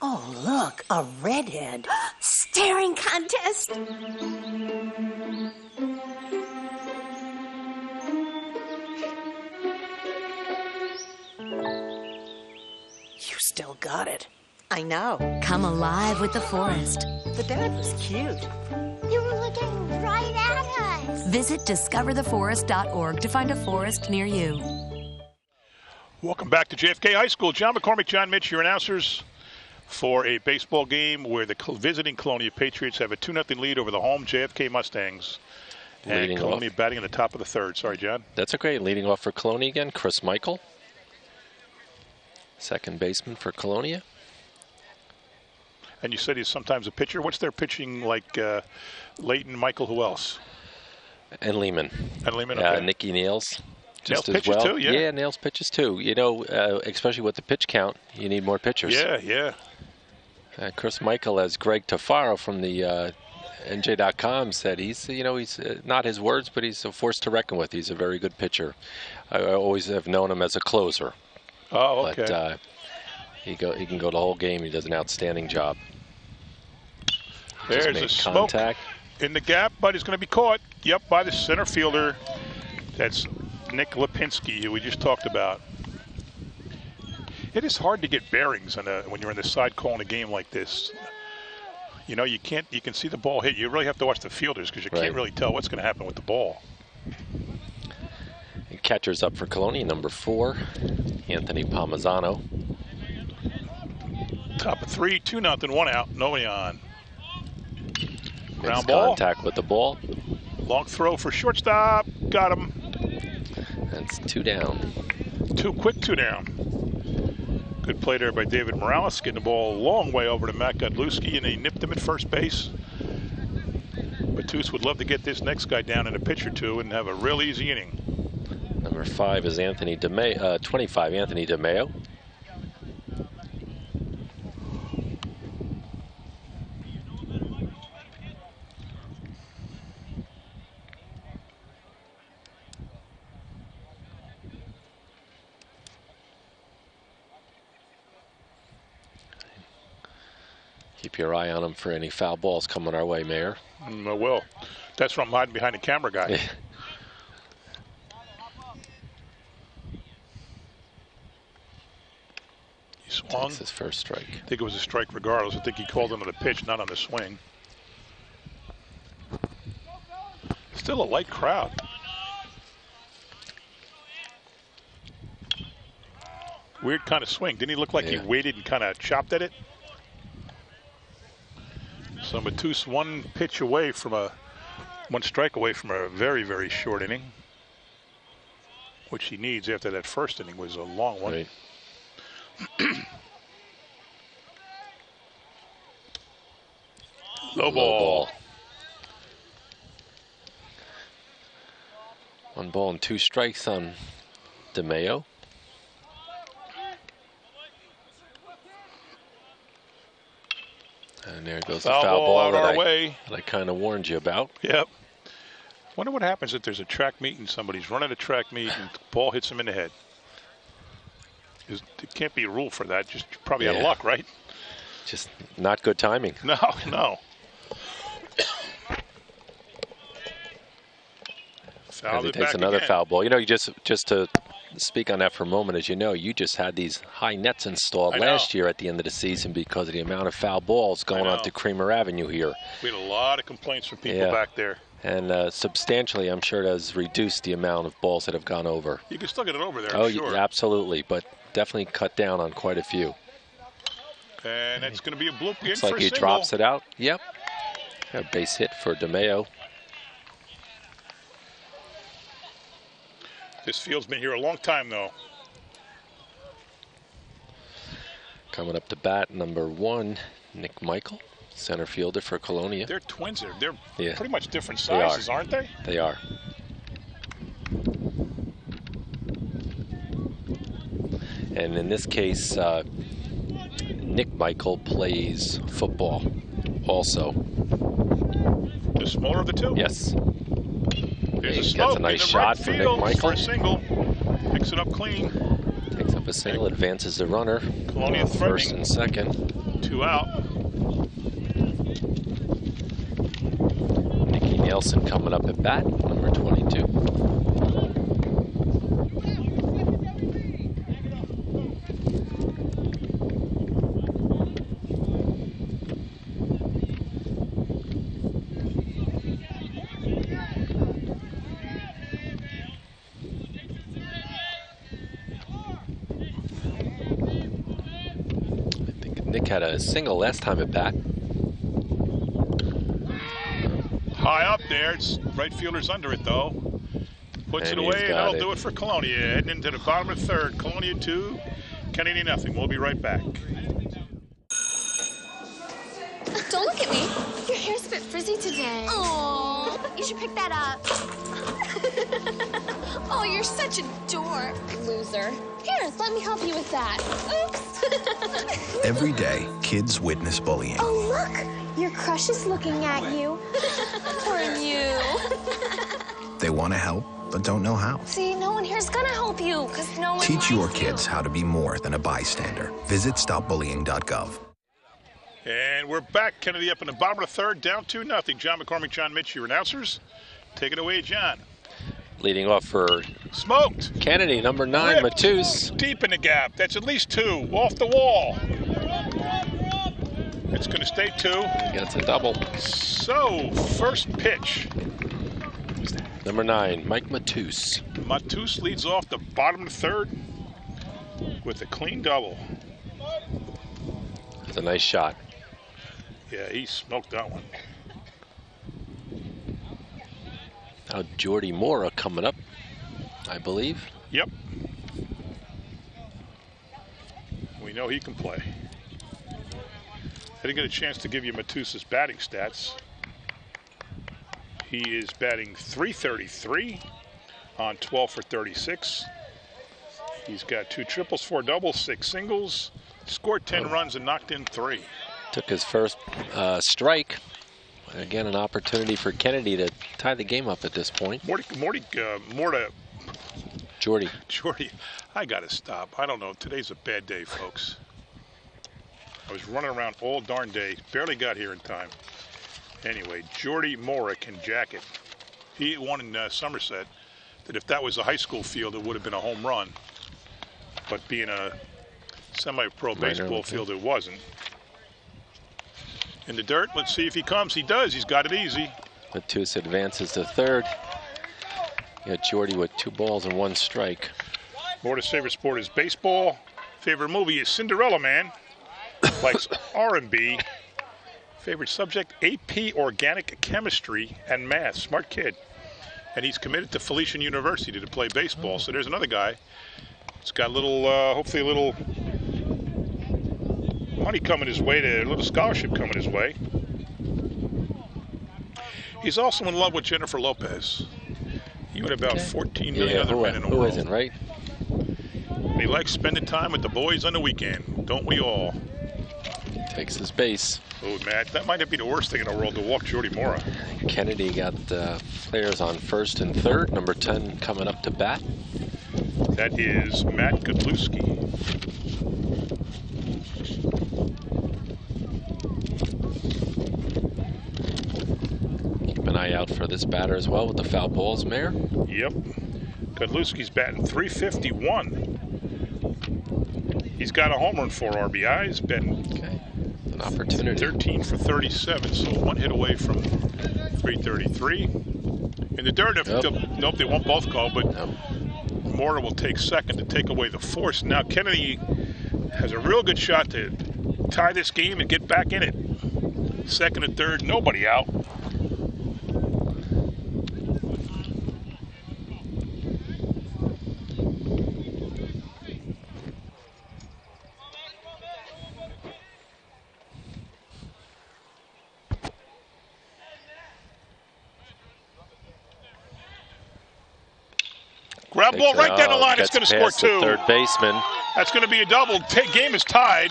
Oh, look, a redhead. Staring contest. You still got it. I know. Come alive with the forest. The dad was cute. They were looking right at us. Visit discovertheforest.org to find a forest near you. Welcome back to JFK High School. John McCormick, John Mitch, your announcers for a baseball game where the visiting Colonia Patriots have a 2-0 lead over the home JFK Mustangs. And Colonia batting in the top of the third. Sorry, John. That's okay. Leading off for Colonia again, Chris Michael. Second baseman for Colonia. And you said he's sometimes a pitcher. What's their pitching like? Leighton, Michael, who else? And Lehman. And Lehman, okay. Nicky Nails. Nails pitches too, yeah. Yeah, Nails pitches too. You know, especially with the pitch count, you need more pitchers. Yeah. Chris Michael, as Greg Tafaro from the NJ.com said, he's not his words, but he's a force to reckon with. He's a very good pitcher. I always have known him as a closer. Oh, okay. But he can go the whole game. He does an outstanding job. There's a smoke in the gap, but it's going to be caught. Yep, by the center fielder. That's Nick Lipinski, who we just talked about. It is hard to get bearings when you're in the side calling a game like this. You know, you can see the ball hit. You really have to watch the fielders because you can't really tell what's going to happen with the ball. And catcher's up for Colonia, number 4, Anthony Palmisano. Top of 3, 2-0, 1 out, nobody on. Ground Makes ball. Contact with the ball. Long throw for shortstop. Got him. That's 2 down. 2 down. Good play there by David Morales, getting the ball a long way over to Matt Godlewski, and he nipped him at first base. Batus would love to get this next guy down in a pitch or two and have a real easy inning. Number 5 is Anthony DeMeo. 25, Anthony DeMeo. Keep your eye on him for any foul balls coming our way, Mayor. I will. That's what I'm hiding behind the camera guy. Yeah. He swung. That's his first strike. I think it was a strike regardless. I think he called him on the pitch, not on the swing. Still a light crowd. Weird kind of swing. Didn't he look like he waited and kind of chopped at it? So Batus one strike away from a very, very short inning, which he needs after that first inning was a long one. Right. Low ball. 1 ball and 2 strikes on DeMeo. And there goes the foul ball that I kind of warned you about. Yep. Wonder what happens if there's a track meet and somebody's running a track meet and the ball hits him in the head. There can't be a rule for that. Just probably out of luck, right? Just not good timing. No. As he takes another foul ball. You know, you just to speak on that for a moment, as you know, you just had these high nets installed last year at the end of the season because of the amount of foul balls going on to Creamer Avenue here. We had a lot of complaints from people back there. And substantially, I'm sure it has reduced the amount of balls that have gone over. You can still get it over there, I'm sure. Yeah, absolutely, but definitely cut down on quite a few. And it's going to be a bloop in Looks for like he single. drops it out. Yep. A base hit for DeMeo. This field's been here a long time, though. Coming up to bat, number 1, Nick Michael, center fielder for Colonia. They're twins. They're pretty much different sizes, aren't they? They are. And in this case, Nick Michael plays football also. The smaller of the two? Yes. There's Gets a nice shot for Nick Michael. For a single. Picks it up clean. Takes up a single, advances the runner. Colonia first and second. 2 out. Nicky Nielsen coming up at bat, number 22. Nick had a single last time at bat. High up there. It's right fielder's under it, though. Puts it away, and that'll do it for Colonia. Heading into the bottom of the third. Colonia 2, Kennedy nothing. We'll be right back. Don't look at me. Your hair's a bit frizzy today. Oh, you should pick that up. Oh, you're such a dork. Loser. Here, let me help you with that. Oops. Every day, kids witness bullying. Oh, look. Your crush is looking at you. Poor you. They want to help, but don't know how. See, no one here's gonna help you, because no one Teach your likes kids you. how to be more than a bystander. Visit stopbullying.gov. And we're back. Kennedy up in the bottom of the third, down 2-0. John McCormick, John Mitch, your announcers. Take it away, John. Leading off for Smoked. Kennedy, number 9, Ripped. Matus. Deep in the gap. That's at least 2. Off the wall. It's going to stay 2. Gets a double. So, first pitch. Number 9, Mike Matus. Matus leads off the bottom of the third with a clean double. It's a nice shot. Yeah, he smoked that one. Now Jordy Mora coming up, I believe. Yep. We know he can play. I didn't get a chance to give you Matus's batting stats. He is batting .333 on 12 for 36. He's got 2 triples, 4 doubles, 6 singles, scored 10 runs and knocked in 3. Took his first strike. Again, an opportunity for Kennedy to tie the game up at this point. Jordy. Jordy, I got to stop. I don't know. Today's a bad day, folks. I was running around all darn day. Barely got here in time. Anyway, Jordy Mora can jack it. He hit one in Somerset that if that was a high school field, it would have been a home run. But being a semi-pro baseball field, it wasn't. In the dirt, let's see if he comes. He does. He's got it easy. Matus advances to third. You got Jordy with 2 balls and 1 strike. Mora's favorite sport is baseball. Favorite movie is Cinderella Man. Likes R&B. Favorite subject, AP Organic Chemistry and Math. Smart kid. And he's committed to Felician University to play baseball. So there's another guy. It's got a little, hopefully a little money coming his way, a little scholarship coming his way. He's also in love with Jennifer Lopez. You and about 14 million other men in the world. Who isn't, right? And he likes spending time with the boys on the weekend. Don't we all? Takes his base. Oh, Matt, that might be the worst thing in the world to walk Jordy Mora. Kennedy got players on first and third. Number 10 coming up to bat. That is Matt Godlewski. Keep an eye out for this batter as well with the foul balls, Mayor. Yep. Godlewski's batting .351. He's got a homer and 4 RBIs. Been an opportunity. 13 for 37, so 1 hit away from .333. In the dirt, nope, they won't both call, but Mora will take second to take away the force. Now Kennedy has a real good shot to tie this game and get back in it. Second and third, nobody out. Ground ball right down the line. It's going to score 2. Third baseman. That's going to be a double. Game is tied.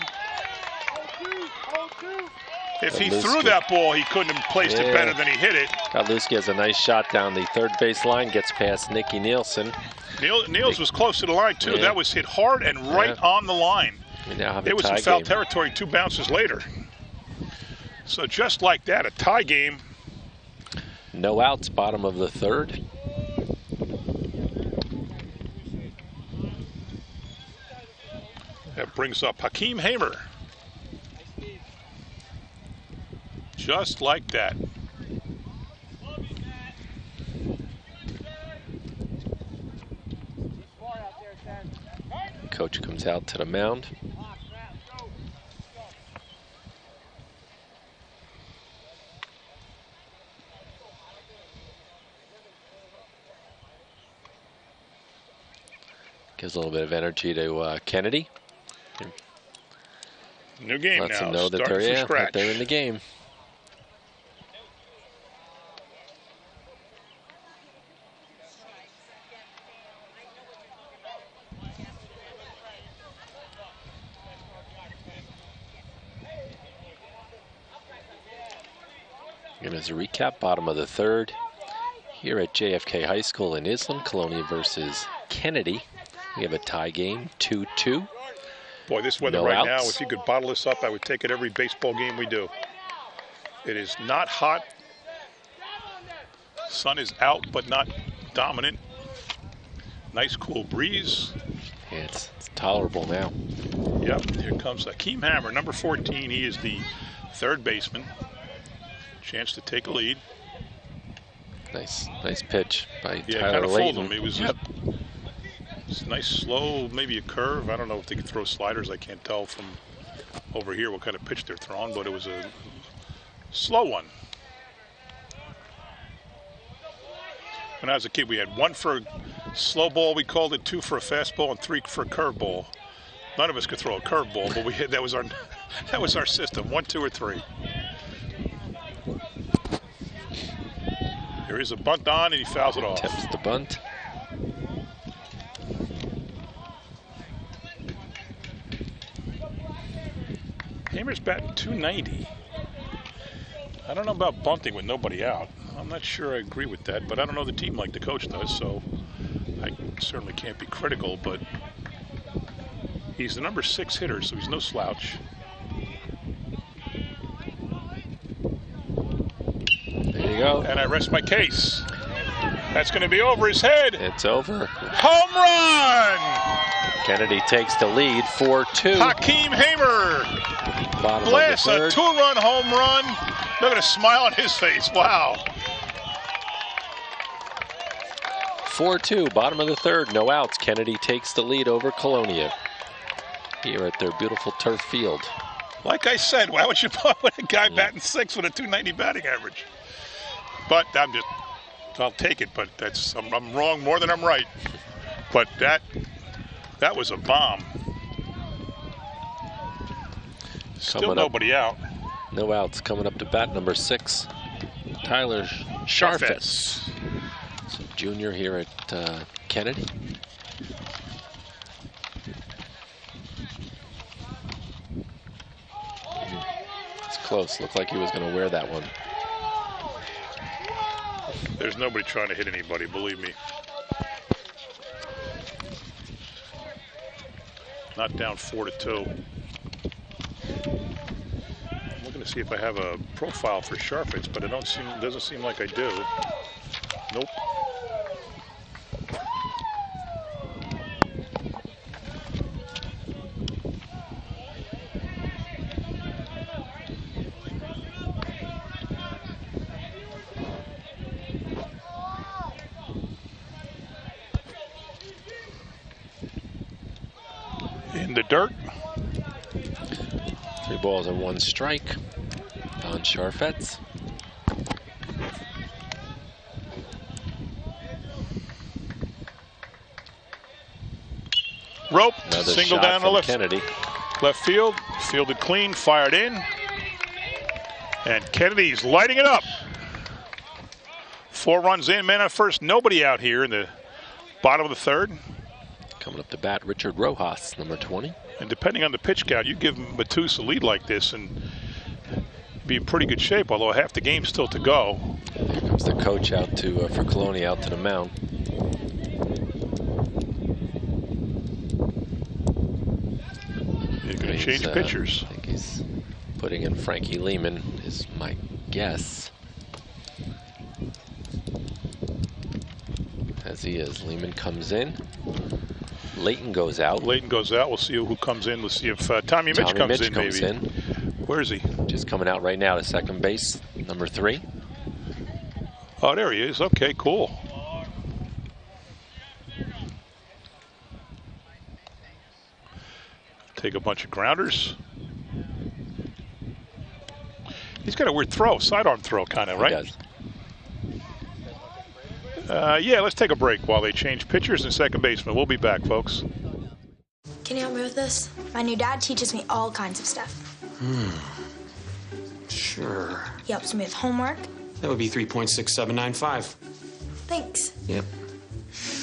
If he threw that ball, he couldn't have placed it better than he hit it. Godlewski has a nice shot down the third base line. Gets past Nicky Nielsen. Niels was close to the line, too. That was hit hard and right on the line. It was in foul territory 2 bounces later. So just like that, a tie game. No outs, bottom of the third. That brings up Hakeem Hamer. Just like that. Coach comes out to the mound. Gives a little bit of energy to Kennedy. New game Lets now. them know that they're in the game. And as a recap, bottom of the third, here at JFK High School in Islam, Colonia versus Kennedy. We have a tie game, 2-2. Boy, this weather right now, if you could bottle this up, I would take it every baseball game we do. It is not hot. Sun is out, but not dominant. Nice cool breeze. Yeah, it's tolerable now. Yep, here comes Akeem Hammer, number 14. He is the third baseman. Chance to take a lead. Nice pitch by Tyler Tyler Layton. Fooled him. It was just nice, slow, maybe a curve. I don't know if they could throw sliders. I can't tell from over here what kind of pitch they're throwing, but it was a slow one. When I was a kid, we had 1 for a slow ball, we called it, 2 for a fastball, and 3 for a curveball. None of us could throw a curveball, but we had, that was our system, 1, 2, or 3. There is a bunt on, and he fouls it off. Tips the bunt. Hamer's batting .290. I don't know about bunting with nobody out. I'm not sure I agree with that, but I don't know the team like the coach does, so I certainly can't be critical, but he's the number 6 hitter, so he's no slouch. There you go. And I rest my case. That's going to be over his head. It's over. Home run! Kennedy takes the lead, 4-2. Akeem Hamer blasts a 2-run home run. Look at a smile on his face. Wow. 4-2, bottom of the third, no outs. Kennedy takes the lead over Colonia here at their beautiful turf field. Like I said, why would you put a guy batting 6 with a .290 batting average? But I'll take it, but I'm wrong more than I'm right. But that was a bomb. Still nobody out. No outs. Coming up to bat, number 6, Tyler Sharfetz. Junior here at Kennedy. It's close. Looked like he was going to wear that one. There's nobody trying to hit anybody, believe me. Not down 4-2. I'm looking to see if I have a profile for Sharfitz, but it doesn't seem like I do. Nope. In the dirt. 3 balls and 1 strike on Sharfetz. Rope, another single shot down the left. Kennedy. Left field, fielded clean, fired in. And Kennedy's lighting it up. 4 runs in, man on first, nobody out here in the bottom of the third. Coming up to bat, Richard Rojas, number 20. And depending on the pitch count, you give Matus a lead like this and be in pretty good shape, although half the game's still to go. Here comes the coach out to for Colonia out to the mound. He's going to change pitchers. I think he's putting in Frankie Lehman, is my guess. As he is. Lehman comes in. Layton goes out. Layton goes out. We'll see who comes in. Let's see if Tommy Mitch comes in. Where is he? Just coming out right now to second base, number 3. Oh, there he is. Okay, cool. Take a bunch of grounders. He's got a weird throw, sidearm throw kind of, right? He does. Yeah, let's take a break while they change pitchers and second baseman. We'll be back, folks. Can you help me with this? My new dad teaches me all kinds of stuff. Sure. He helps me with homework. That would be 3.6795. Thanks. Yep.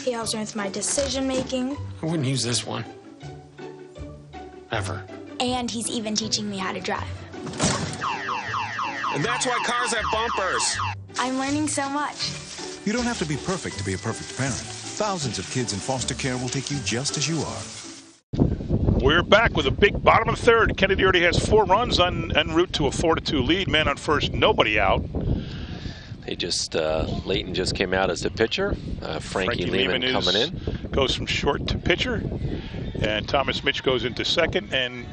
He helps me with my decision making. I wouldn't use this one. Ever. And he's even teaching me how to drive. And that's why cars have bumpers. I'm learning so much. You don't have to be perfect to be a perfect parent. Thousands of kids in foster care will take you just as you are. We're back with a big bottom of the third. Kennedy already has 4 runs en route to a 4-2 lead. Man on first, nobody out. They just, Leighton just came out as the pitcher. Frankie Lehman coming in. Goes from short to pitcher. And Thomas Mitch goes into second. And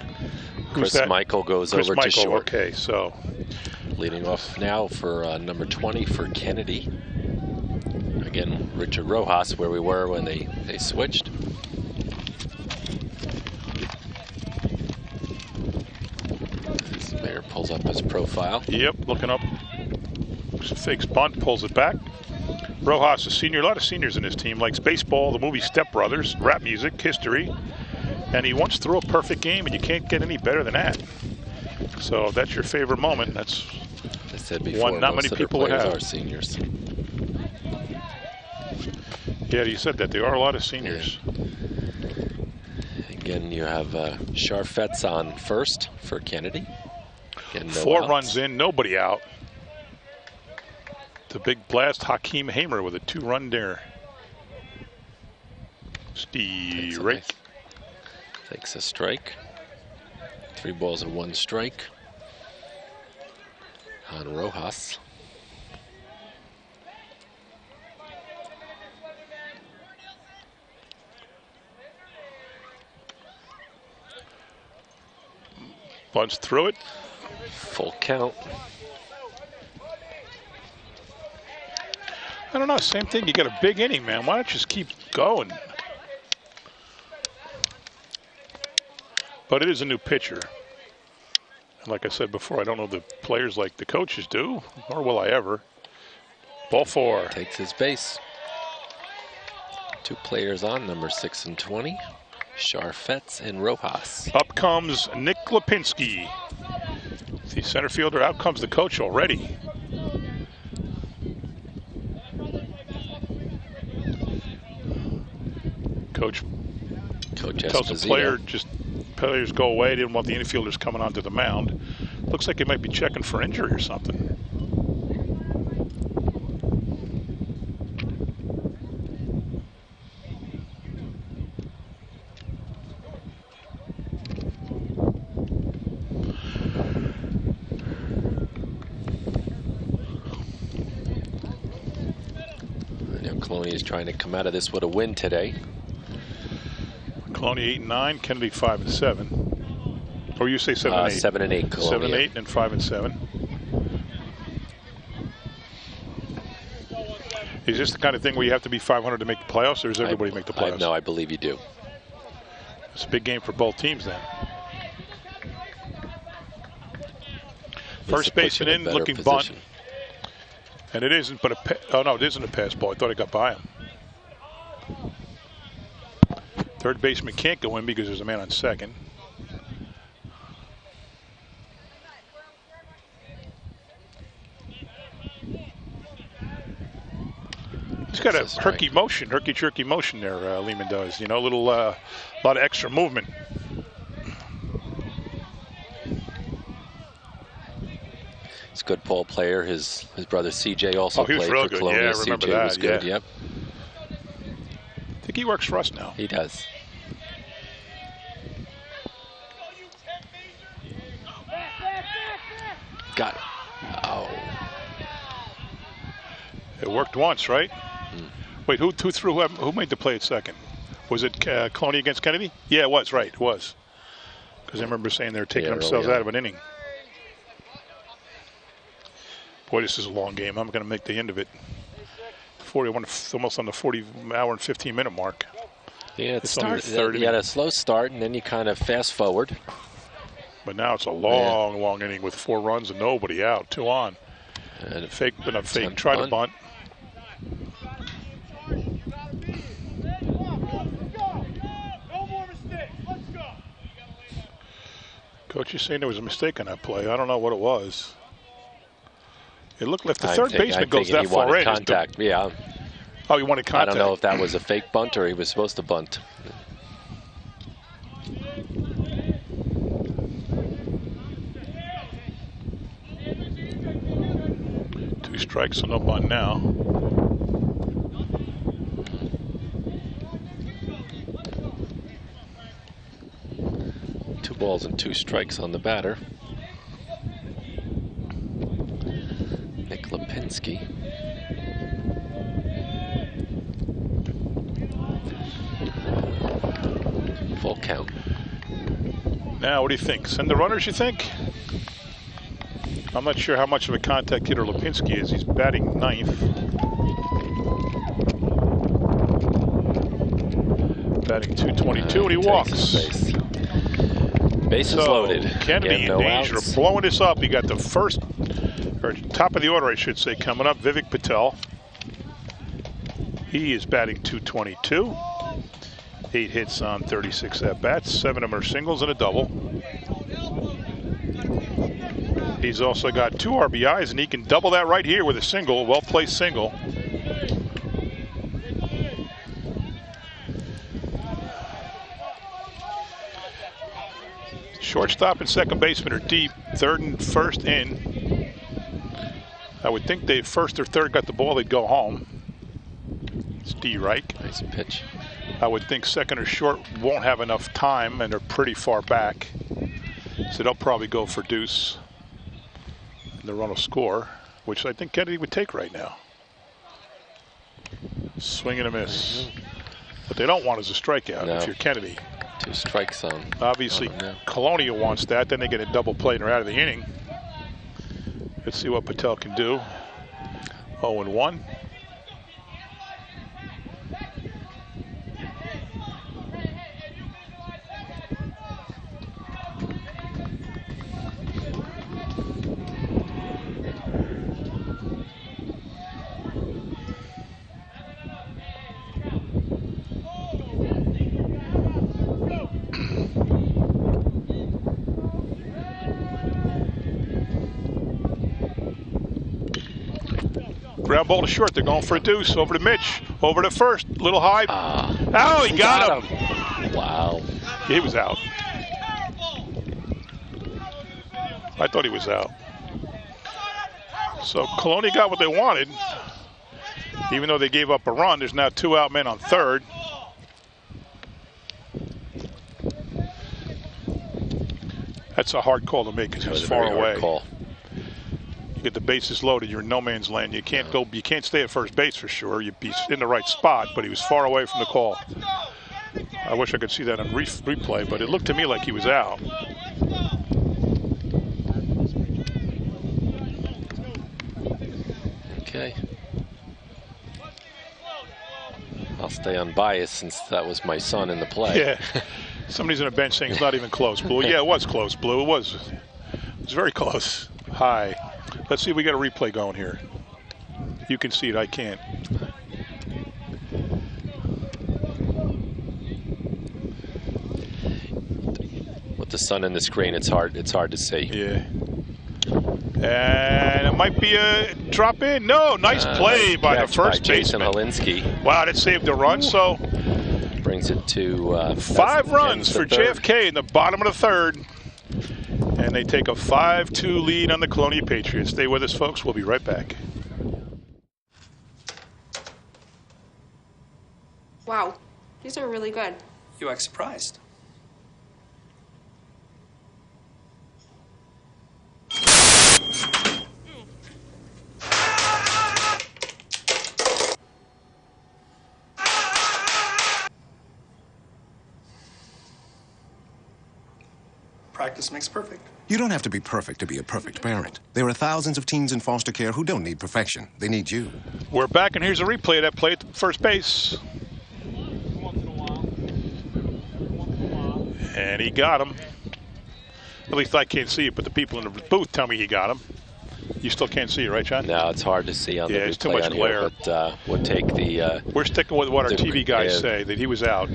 Chris Michael goes over to short. Okay, so. Leading off now for number 20 for Kennedy. Again, Richard Rojas, where we were when they switched. This Mayor pulls up his profile. Yep, looking up. Fakes bunt, pulls it back. Rojas, a senior, a lot of seniors in his team, likes baseball, the movie Step Brothers, rap music, history. And he once threw a perfect game, and you can't get any better than that. So if that's your favorite moment, that's I said before, one not many people would have. Are seniors. Yeah, you said that. There are a lot of seniors. Yeah. Again, you have Sharfetz on first for Kennedy. Again, no 4 outs. runs in, nobody out. The big blast, Hakeem Hamer with a 2-run dare. Strike. Takes a strike. 3 balls and 1 strike on Rojas. Bunts through it. Full count. I don't know, same thing. You got a big inning, man. Why don't you just keep going? But it is a new pitcher. And like I said before, I don't know the players like the coaches do, nor will I ever. Ball 4. Takes his base. 2 players on, number 6 and 20. Sharfetz and Rojas. Up comes Nick Lipinski, the center fielder. Out comes the coach already. Coach tells the players go away. Didn't want the infielders coming onto the mound. Looks like they might be checking for injury or something. Colonia is trying to come out of this with a win today. Colonia 8-9, Kennedy 5-7. Or you say 7-8? 7-8. 7-8 and 5-7. Is this the kind of thing where you have to be 500 to make the playoffs, or does everybody make the playoffs? No, I believe you do. It's a big game for both teams then. First baseman in, looking bunt. And it isn't, but oh no, it isn't a pass ball. I thought it got by him. Third baseman can't go in because there's a man on second. He's got a herky-jerky motion there, Lehman does. You know, a lot of extra movement. He's a good ball player. His brother CJ also played for Colonia. Yeah, I remember CJ that. was good, yeah. Yep. I think he works for us now. He does. Got it. Oh. It worked once, right? Wait, who threw? Who made the play at second? Was it Colonia against Kennedy? Yeah, it was. Right, it was. Because I remember saying they were taking themselves out of an inning. Boy, this is a long game. I'm going to make the end of it. 41, almost on the 40-hour and 15-minute mark. Yeah, it started. You had a slow start, and then you kind of fast forward. But now it's a long inning with 4 runs and nobody out. 2 on. And fake, tried to bunt. Coach is saying there was a mistake on that play. I don't know what it was. It looked like the third baseman goes that far in. Contact, yeah. Oh, he wanted contact. I don't know if that was a fake bunt or he was supposed to bunt. Two strikes, so no bunt now. Two balls and two strikes on the batter. Nick Lipinski. Full count. Now, what do you think? Send the runners, you think? I'm not sure how much of a contact hitter Lipinski is. He's batting ninth. Batting 222, and he walks. Bases loaded. Kennedy Again, in no danger outs. of blowing this up. He got the first, or top of the order, I should say, coming up. Vivek Patel. He is batting 222. 8 hits on 36 at-bats. 7 of them are singles and a double. He's also got 2 RBIs, and he can double that right here with a single, well-placed single. Shortstop and second baseman are deep. Third and first in. I would think they first or third got the ball, they'd go home. It's D. Reich. Nice pitch. I would think second or short won't have enough time, and they're pretty far back. So they'll probably go for deuce. And the run will score, which I think Kennedy would take right now. Swing and a miss. What they don't want is a strikeout if you're Kennedy. 2 strikes on. Obviously, Colonia wants that. Then they get a double play and they're out of the inning. Let's see what Patel can do. 0-1. Ground ball to short. They're going for a deuce. Over to Mitch. Over to first. Little high. Oh, he got him. Wow. He was out. I thought he was out. So Colonia got what they wanted. Even though they gave up a run, there's now 2 out men on third. That's a hard call to make because he was far away. You get the bases loaded, you're in no man's land. You can't go. You can't stay at first base for sure. You'd be in the right spot, but he was far away from the call. I wish I could see that on replay, but it looked to me like he was out. Okay. I'll stay unbiased since that was my son in the play. Yeah. Somebody's on a bench saying it's not even close, Blue. Yeah, it was close, Blue. It was very close. High. Let's see if we got a replay going here. You can see it, I can't. With the sun in the screen, it's hard to see. Yeah. And it might be a drop in. No, nice play by the first Jason baseman. Holinsky. Wow, that saved the run. So brings it to 5 runs for JFK in the bottom of the third. And they take a 5-2 lead on the Colonia Patriots. Stay with us, folks. We'll be right back. Wow, these are really good. You act surprised. Practice makes perfect. You don't have to be perfect to be a perfect parent. There are thousands of teens in foster care who don't need perfection. They need you. We're back, and here's a replay of that play at first base. And he got him. At least I can't see it, but the people in the booth tell me he got him. You still can't see it, right, John? No, it's hard to see on the replay. Yeah, it's too much glare. Here, but we'll take the... We're sticking with what our TV guys say, that he was out.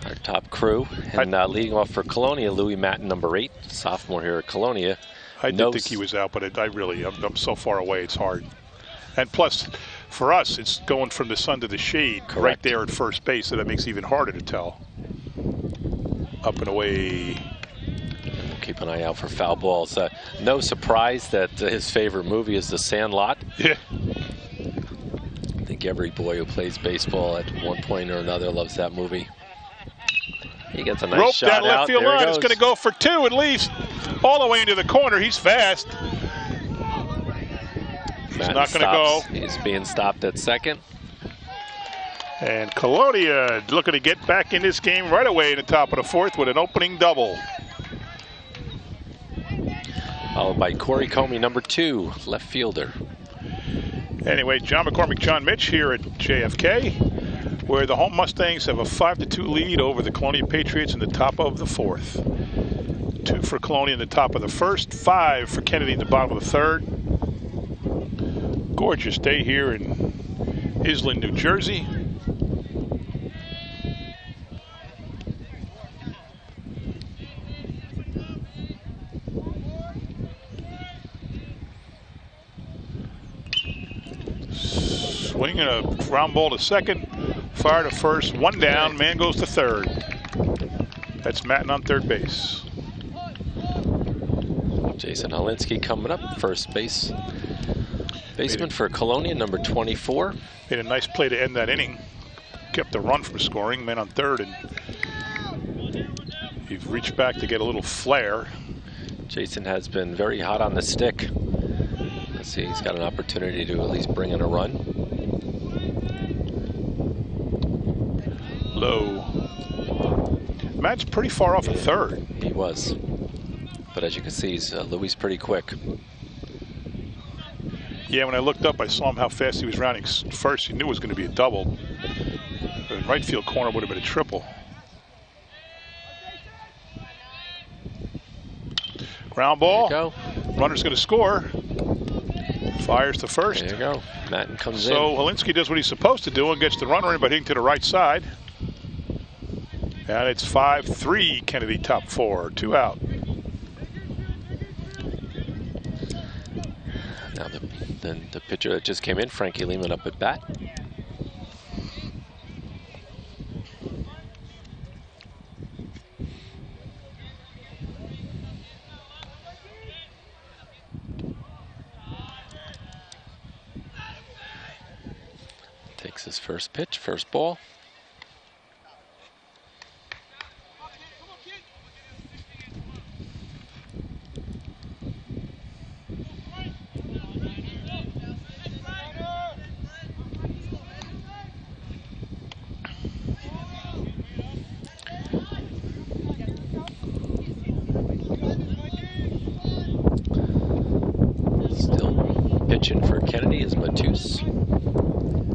Our top crew. And leading off for Colonia, Louis Matten, number 8, sophomore here at Colonia. I did think he was out, but I'm so far away, it's hard. And plus, for us, it's going from the sun to the shade right there at first base, so that makes it even harder to tell. Up and away. And we'll keep an eye out for foul balls. No surprise that his favorite movie is The Sandlot. Yeah. I think every boy who plays baseball at one point or another loves that movie. He gets a nice shot down left field line. It's going to go for 2 at least. All the way into the corner. He's fast. He's not going to go. He's being stopped at second. And Colonia looking to get back in this game right away in the top of the 4th with an opening double. Followed by Corey Comey, number 2, left fielder. Anyway, John McCormick, John Mitch here at JFK, where the home Mustangs have a 5-2 lead over the Colonia Patriots in the top of the 4th. 2 for Colonia in the top of the 1st, 5 for Kennedy in the bottom of the 3rd. Gorgeous day here in Island, New Jersey. Swinging a ground ball to second, fire to first, 1 down, man goes to 3rd. That's Matten on 3rd base. Jason Holinsky coming up, first base. Baseman for Colonia, number 24. Made a nice play to end that inning. Kept the run from scoring, man on 3rd, and he's reached back to get a little flare. Jason has been very hot on the stick. Let's see, he's got an opportunity to at least bring in a run. Low. Matt's pretty far off at 3rd. He was. But as you can see, Louis pretty quick. Yeah, when I looked up, I saw him how fast he was rounding first. He knew it was going to be a double. The right field corner would have been a triple. Ground ball. There you go. Runner's going to score. Fires to first. There you go. Matten comes in. So Holinsky does what he's supposed to do and gets the runner in by hitting to the right side. And it's 5-3, Kennedy top 4, 2 out. Now the pitcher that just came in, Frankie Lehman, up at bat. Takes his first pitch, first ball. Pitching for Kennedy is Matus.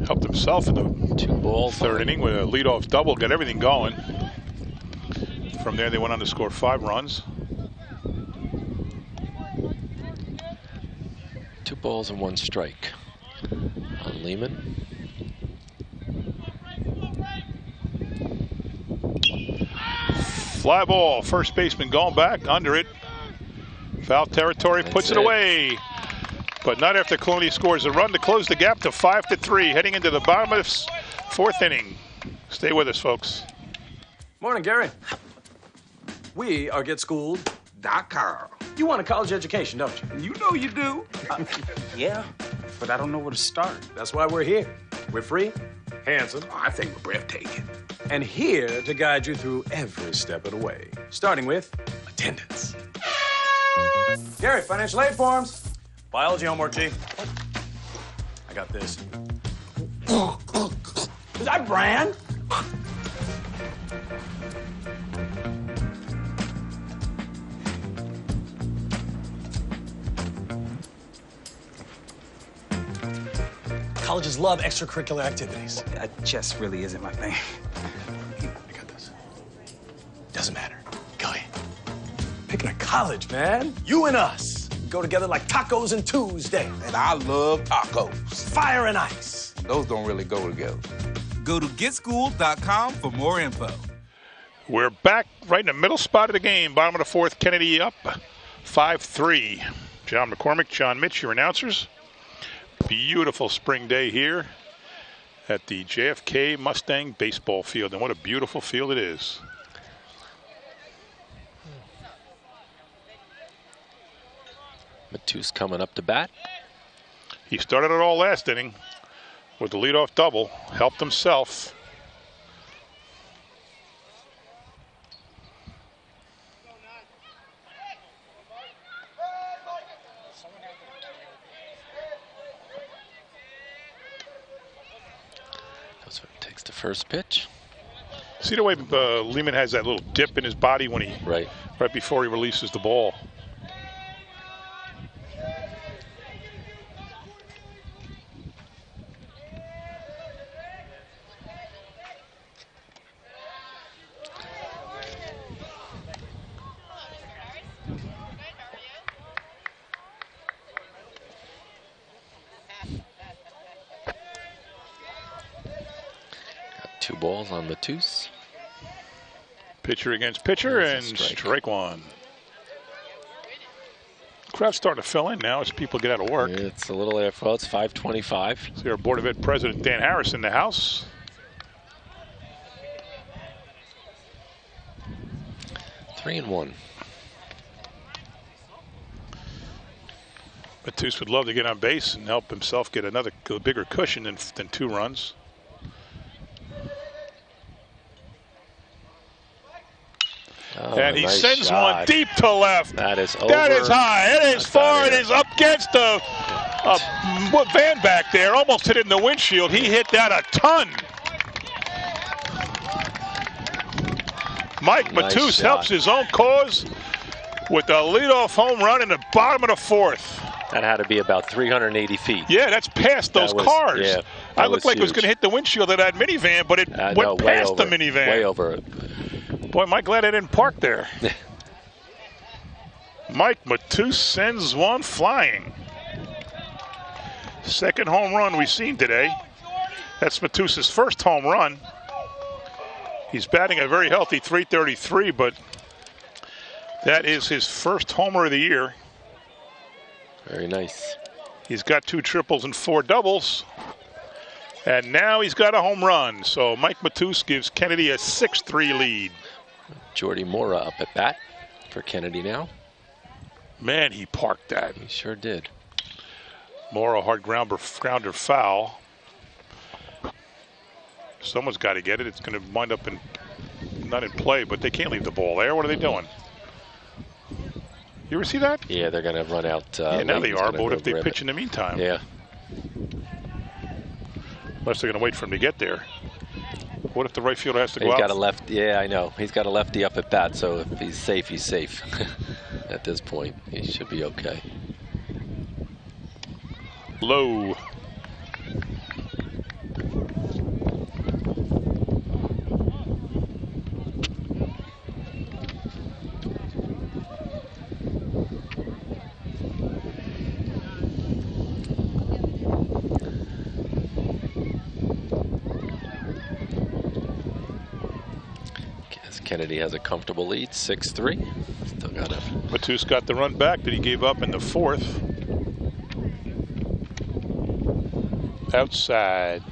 Helped himself in the 3rd inning with a leadoff double, got everything going. From there, they went on to score 5 runs. 2 balls and 1 strike on Lehman. Fly ball, first baseman going back, under it. Foul territory, puts it away. But not after Colonia scores a run to close the gap to 5-3, heading into the bottom of the 4th inning. Stay with us, folks. Morning, Gary. We are GetSchooled.com. You want a college education, don't you? You know you do. Yeah, but I don't know where to start. That's why we're here. We're free, handsome. Oh, I think we're breathtaking. And here to guide you through every step of the way, starting with attendance. Gary, financial aid forms. Biology homework, G. I got this. Is that Bran? Colleges love extracurricular activities. Chess really isn't my thing. I got this. Doesn't matter. Go ahead. Picking a college, man. You and us. Go together like tacos and Tuesday. And I love tacos. Fire and ice. Those don't really go together. Go to GetSchooled.com for more info. We're back right in the middle spot of the game. Bottom of the fourth, Kennedy up 5-3. John McCormick, John Mitch, your announcers. Beautiful spring day here at the JFK Mustang baseball field. And what a beautiful field it is. Matus coming up to bat. He started it all last inning with the leadoff double. Helped himself. Takes the first pitch. See the way Lehman has that little dip in his body when he right before he releases the ball. Two balls on Matus. Pitcher against pitcher, and strike one. Crowd's starting to fill in now as people get out of work. It's a little after. Well, it's 5:25. See our Board of Ed President Dan Harris in the house. 3-1. Matus would love to get on base and help himself get another bigger cushion than 2 runs. Oh, and he nice sends shot. one deep to left. That is over. That is high. It is far. It is up against a van back there. Almost hit it in the windshield. He hit that a ton. Mike Matus helps his own cause with a leadoff home run in the bottom of the fourth. That had to be about 380 feet. Yeah, that's past those cars. Yeah, I looked like it was going to hit the windshield of that minivan, but it went past the minivan. Way over it. Boy, am I glad I didn't park there. Mike Matus sends one flying. Second home run we've seen today. That's Matus's first home run. He's batting a very healthy .333, but that is his first homer of the year. Very nice. He's got 2 triples and 4 doubles. And now he's got a home run. So Mike Matus gives Kennedy a 6-3 lead. Jordy Mora up at bat for Kennedy now. Man, he parked that. He sure did. Mora, hard grounder foul. Someone's got to get it. It's going to wind up not in play, but they can't leave the ball there. What are they doing? You ever see that? Yeah, they're going to run out. Yeah, now they are, but what if they pitch in the meantime? Yeah. Unless they're going to wait for him to get there. What if the right fielder has to go out? He's got a left. Yeah, I know. He's got a lefty up at bat, so if he's safe, he's safe. At this point, he should be okay. Low. Kennedy has a comfortable lead, 6-3. Still got it. Matus got the run back that he gave up in the fourth. Outside.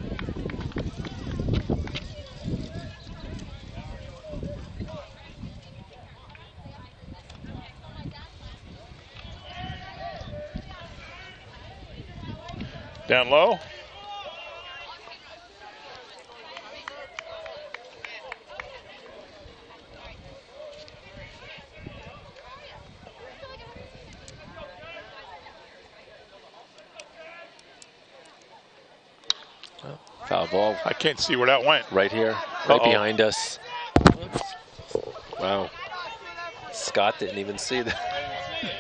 Down low. Foul ball. I can't see where that went. Right here, right behind us. Wow. Scott didn't even see that.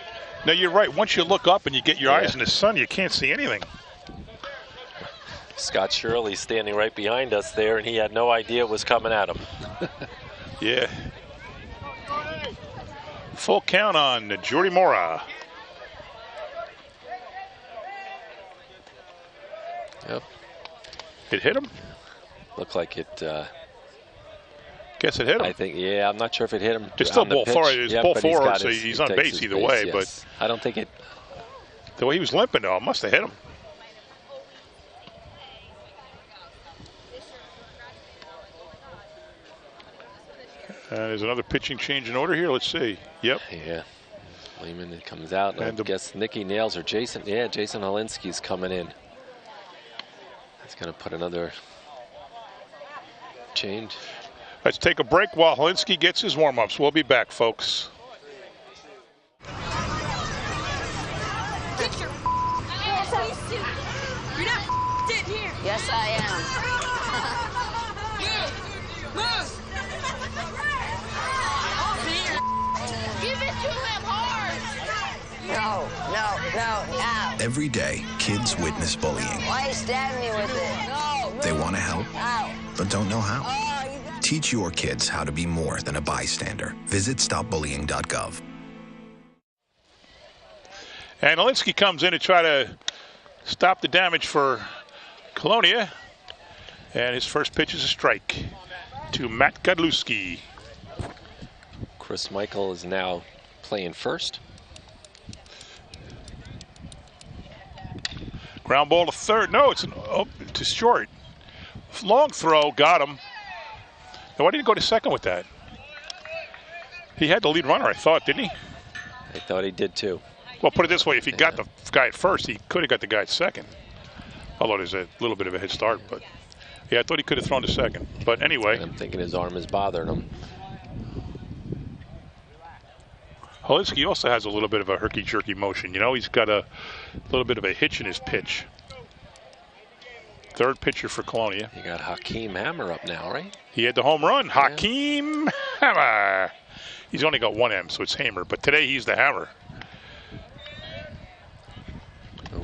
No, you're right. Once you look up and you get your eyes in the sun, you can't see anything. Scott Shirley standing right behind us there, and he had no idea it was coming at him. Yeah. Full count on Jordy Mora. Yep. It hit him? Looked like it. Guess it hit him. I think, yeah, I'm not sure if it hit him. It's still ball forward. It's ball forward, so he's he's on base either way. Yes. But I don't think it. The way he was limping, though, it must have hit him. There's another pitching change in order here. Let's see. Yep. Yeah. Lehman comes out. And I guess Nicky nails or Jason. Yeah, Jason Holinsky's coming in. That's going to put another change. Let's take a break while Holinsky gets his warm-ups. We'll be back, folks. Get your ass. You're not dead here. Yes, I am. Move. Give it to him hard. No. Every day, kids witness bullying. Why you stab me with it? No. They want to help, but don't know how. Oh, Teach your kids how to be more than a bystander. Visit stopbullying.gov. And Holinsky comes in to try to stop the damage for Colonia. And his first pitch is a strike to Matt Godlewski. Chris Michael is now playing first. Ground ball to third. No, it's to short. Long throw, got him. Now, why didn't he go to second with that? He had the lead runner, I thought, didn't he? I thought he did too. Well, put it this way, if he got the guy at first, he could have got the guy at second. Although there's a little bit of a head start, but yeah, I thought he could have thrown to second. But anyway. I'm thinking his arm is bothering him. Holinsky also has a little bit of a herky-jerky motion. You know, he's got a little bit of a hitch in his pitch. Third pitcher for Colonia. You got Hakeem Hammer up now, right? He had the home run. Yeah. Hakeem Hammer. He's only got one M, so it's Hammer. But today he's the Hammer.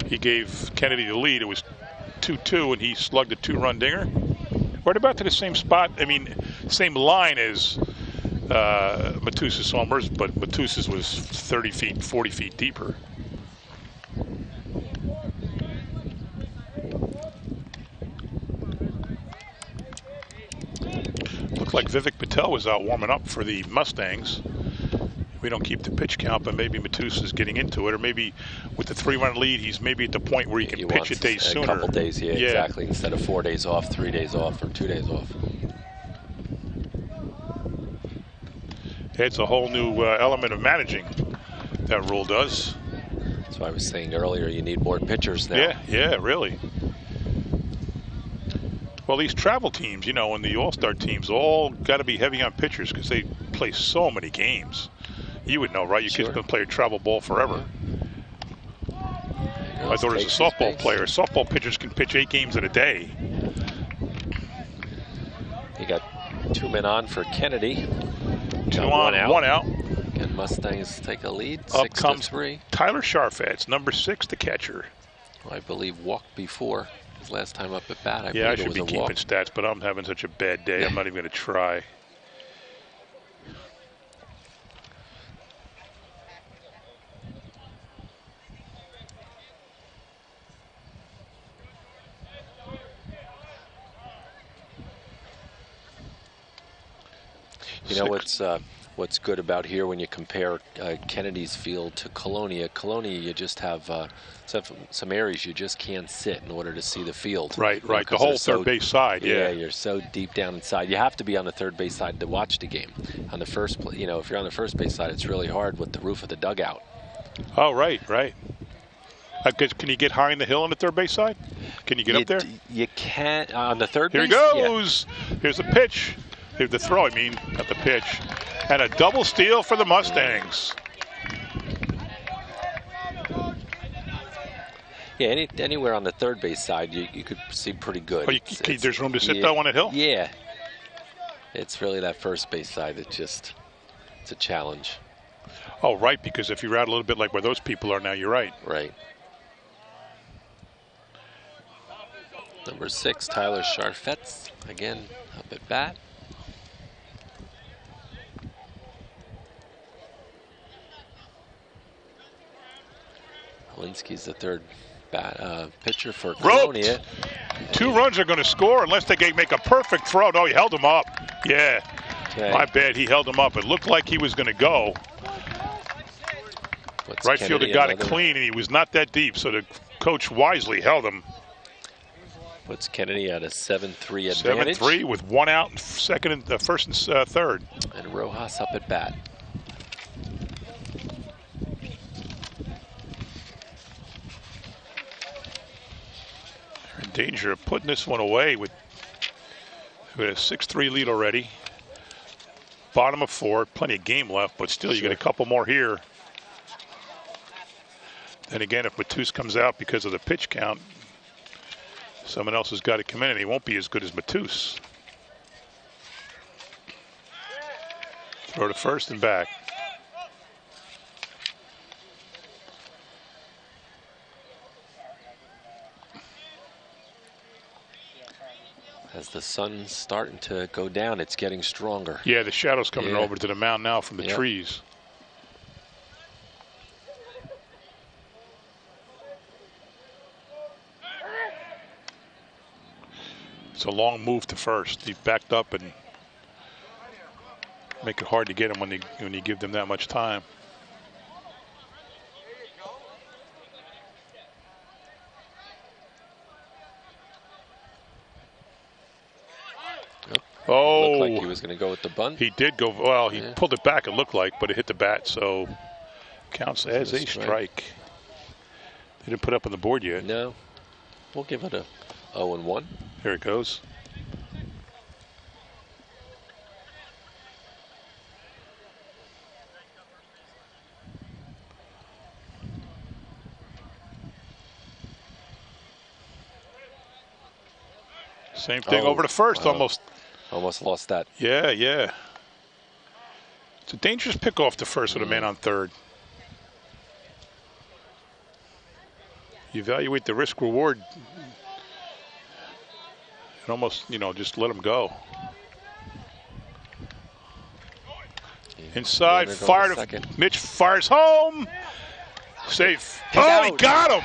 He gave Kennedy the lead. It was 2-2, and he slugged a 2-run dinger. Right about to the same spot. I mean, same line as Matus's homers, but Matus's was 30 feet, 40 feet deeper. Looked like Vivek Patel was out warming up for the Mustangs. We don't keep the pitch count, but maybe Matus is getting into it, or maybe with the 3-run lead, he's maybe at the point where he can pitch a day sooner. A couple days, yeah, exactly. Instead of 4 days off, 3 days off, or 2 days off. It's a whole new element of managing, that rule does. That's why I was saying earlier, you need more pitchers now. Yeah, really. Well, these travel teams, you know, and the all-star teams all got to be heavy on pitchers because they play so many games. You would know, right? Your kid's going to play travel ball forever. My daughter's a softball player. Softball pitchers can pitch 8 games in a day. You got 2 men on for Kennedy. 2 on, 1 out. Again, Mustangs take a lead, Up 6-3. Tyler Sharfetz, number 6, the catcher. Well, I believe walked before his last time up at bat. I should be keeping stats, but I'm having such a bad day. I'm not even going to try. You know what's good about here when you compare Kennedy's field to Colonia. Colonia, you just have some areas you just can't sit in order to see the field. Right. The whole third base side. Yeah, you're so deep down inside. You have to be on the third base side to watch the game. On the first, if you're on the first base side, it's really hard with the roof of the dugout. Oh, right. Can you get high in the hill on the third base side? Can you get up there? You can't on the third base. Here he goes. Yeah. Here's the pitch. Here's the throw, not the pitch. And a double steal for the Mustangs. Yeah, anywhere on the third base side, you could see pretty good. Oh, there's room to sit, though, on a hill? Yeah. It's really that first base side it's a challenge. Oh, right, because if you're out a little bit like where those people are now, you're right. Right. Number 6, Tyler Sharfetz, again, up at bat. Holinsky's the third pitcher for Colonia. 2 runs are going to score unless they make a perfect throw. No, he held him up. Yeah. Okay. My bad, he held him up. It looked like he was going to go. Right fielder got it clean, and he was not that deep, so the coach wisely held him. Puts Kennedy at a 7-3 advantage. 7-3 with one out, first and third. And Rojas up at bat. They're in danger of putting this one away with a 6-3 lead already. Bottom of 4, plenty of game left, but still you get a couple more here. Then again, if Matus comes out because of the pitch count, someone else has got to come in, and he won't be as good as Matus. Throw to first and back. As the sun's starting to go down, it's getting stronger. Yeah, the shadow's coming over to the mound now from the trees. It's a long move to first. He backed up and make it hard to get him when you give them that much time. Oh, looked like he was going to go with the bunt. He did go. Well, he pulled it back. It looked like, but it hit the bat, so counts as a strike. They didn't put up on the board yet. No, we'll give it a 0-1. Here it goes. Same thing over to first, almost. Almost lost that. Yeah, yeah. It's a dangerous pickoff to first with a man on third. You evaluate the risk reward and almost, just let him go. Inside, fired. Mitch fires home. Safe. Oh, he got him.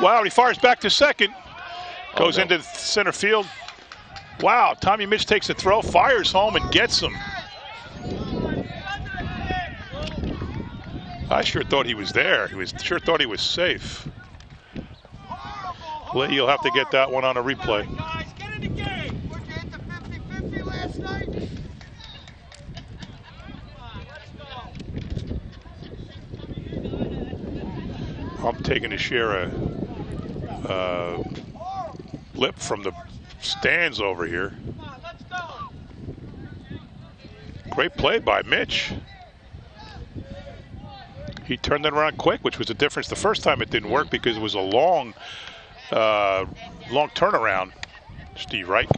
Wow, he fires back to second. Goes into center field. Wow, Tommy Mitch takes a throw, fires home, and gets him. I sure thought he was there. Sure thought he was safe. Lee, you'll have to get that one on a replay. I'm taking a share of lip from the stands over here. Great play by Mitch. He turned it around quick, which was the difference. The first time it didn't work because it was a long turnaround. Steve Reich.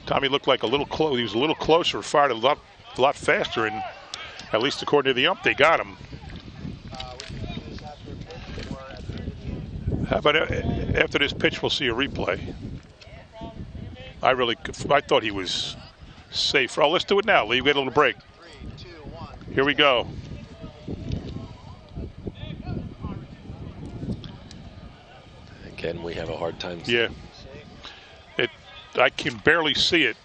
Tommy looked like a little close. He was a little closer, fired a lot faster, and at least according to the ump, they got him. How about after this pitch, we'll see a replay. I thought he was safe. Oh, let's do it now, Lee. We get a little break. 3, 2, 1. Here we go. Again, we have a hard time. Yeah. I can barely see it.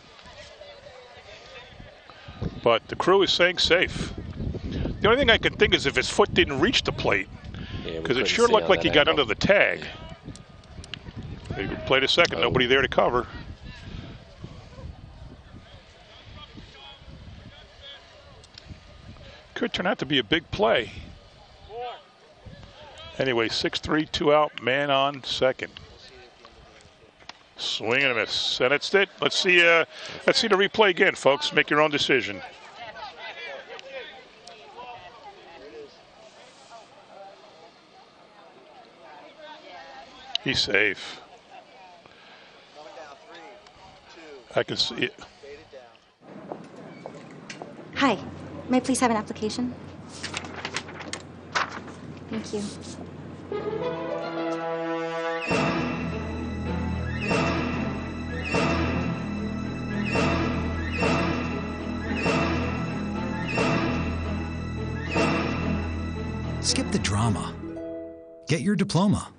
But the crew is saying safe. The only thing I can think is if his foot didn't reach the plate. Because it sure looked like he got under the tag. He played a second. Nobody there to cover. Could turn out to be a big play. Anyway, 6-3, 2 out, man on second. Swing and a miss, and it's it. Let's see the replay again, folks. Make your own decision. He's safe. I can see it. Hi, may I please have an application? Thank you. Skip the drama. Get your diploma.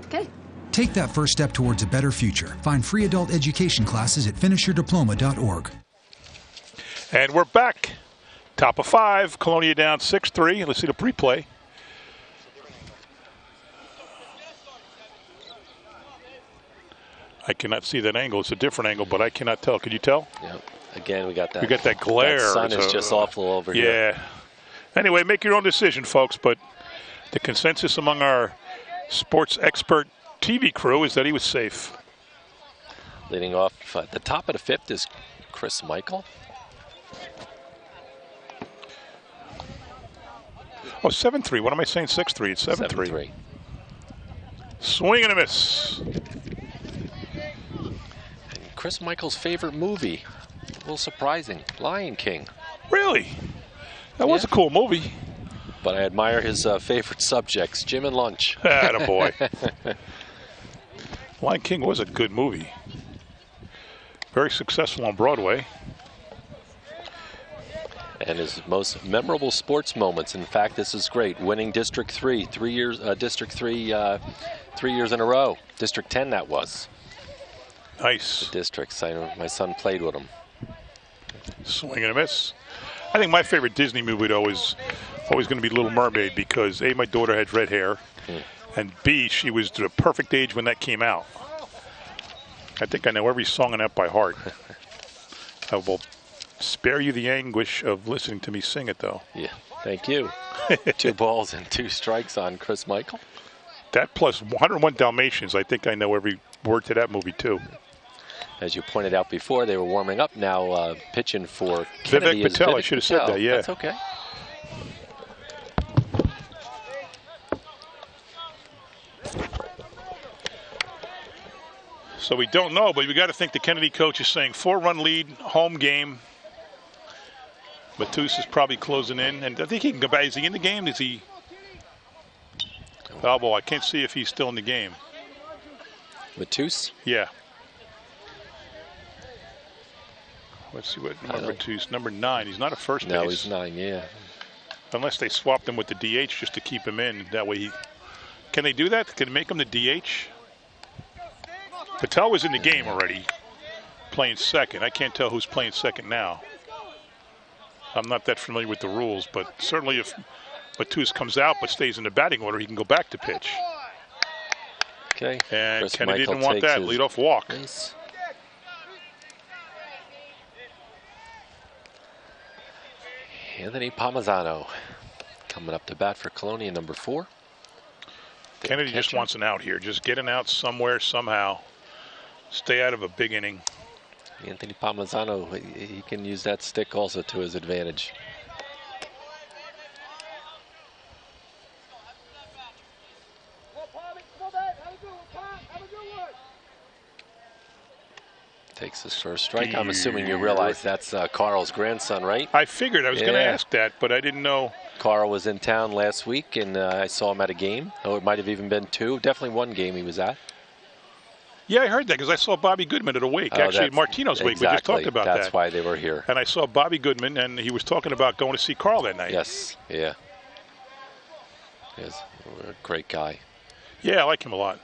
Okay. Take that first step towards a better future. Find free adult education classes at finishyourdiploma.org. And we're back. Top of 5. Colonia down 6-3. Let's see the pre-play. I cannot see that angle. It's a different angle, but I cannot tell. Can you tell? Yep. Again, we got that. We got that glare. That sun is just awful over here. Yeah. Anyway, make your own decision, folks. But the consensus among our sports expert TV crew is that he was safe. Leading off at the top of the 5th is Chris Michael. Oh, 7-3. What am I saying? 6-3. It's 7-3. 7-3. Swing and a miss. And Chris Michael's favorite movie. A little surprising. Lion King. Really? That was a cool movie. But I admire his favorite subjects, Jim and Lunch. Attaboy. Lion King was a good movie. Very successful on Broadway. And his most memorable sports moments. In fact, this is great. Winning District 3, 3 years, District 3, 3 years in a row. District 10, that was. Nice. The districts. My son played with them. Swing and a miss. I think my favorite Disney movie though is always going to be Little Mermaid because A, my daughter had red hair, and B, she was the perfect age when that came out. I think I know every song in that by heart. I will spare you the anguish of listening to me sing it, though. Yeah, thank you. 2 balls and 2 strikes on Chris Michael. That plus 101 Dalmatians, I think I know every word to that movie, too. As you pointed out before, they were warming up now, pitching for Kennedy. Vivek Patel, I should have said that, yeah. That's okay. So we don't know, but we got to think the Kennedy coach is saying 4-run lead, home game. Matus is probably closing in, and I think he can go back. Is he in the game? Is he? Oh, well, I can't see if he's still in the game. Matus? Yeah. Let's see what number Matus. Number 9. He's not a first base. No, he's 9. Yeah. Unless they swapped him with the DH just to keep him in. That way he. Can they do that? Can they make him the DH? Patel was in the game already, playing second. I can't tell who's playing second now. I'm not that familiar with the rules, but certainly if Matus comes out but stays in the batting order, he can go back to pitch. Okay. And Chris Kennedy Michael didn't want that. Leadoff walk. Nice. Anthony Palmisano coming up to bat for Colonia, number 4. Kennedy just wants an out here. Just get an out somewhere, somehow. Stay out of a big inning. Anthony Palmisano, he can use that stick also to his advantage. Takes his first strike. I'm assuming you realize that's Carl's grandson, right? I figured. I was going to ask that, but I didn't know. Carl was in town last week, and I saw him at a game. Oh, it might have even been 2. Definitely 1 game he was at. Yeah, I heard that because I saw Bobby Goodman at a wake. Actually, at Martino's wake. We just talked about that. That's why they were here. And I saw Bobby Goodman, and he was talking about going to see Carl that night. Yes, yeah. He's a great guy. Yeah, I like him a lot.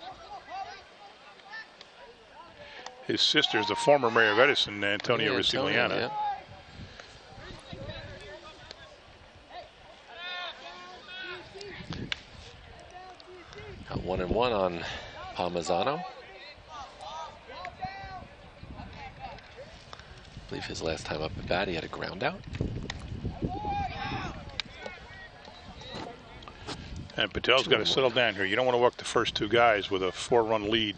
His sister is the former mayor of Edison, Antonio Riciliana. Yeah. Got 1-1 on Palmisano. I believe his last time up at bat, he had a ground out. And Patel's got to settle down here. You don't want to work the first 2 guys with a 4-run lead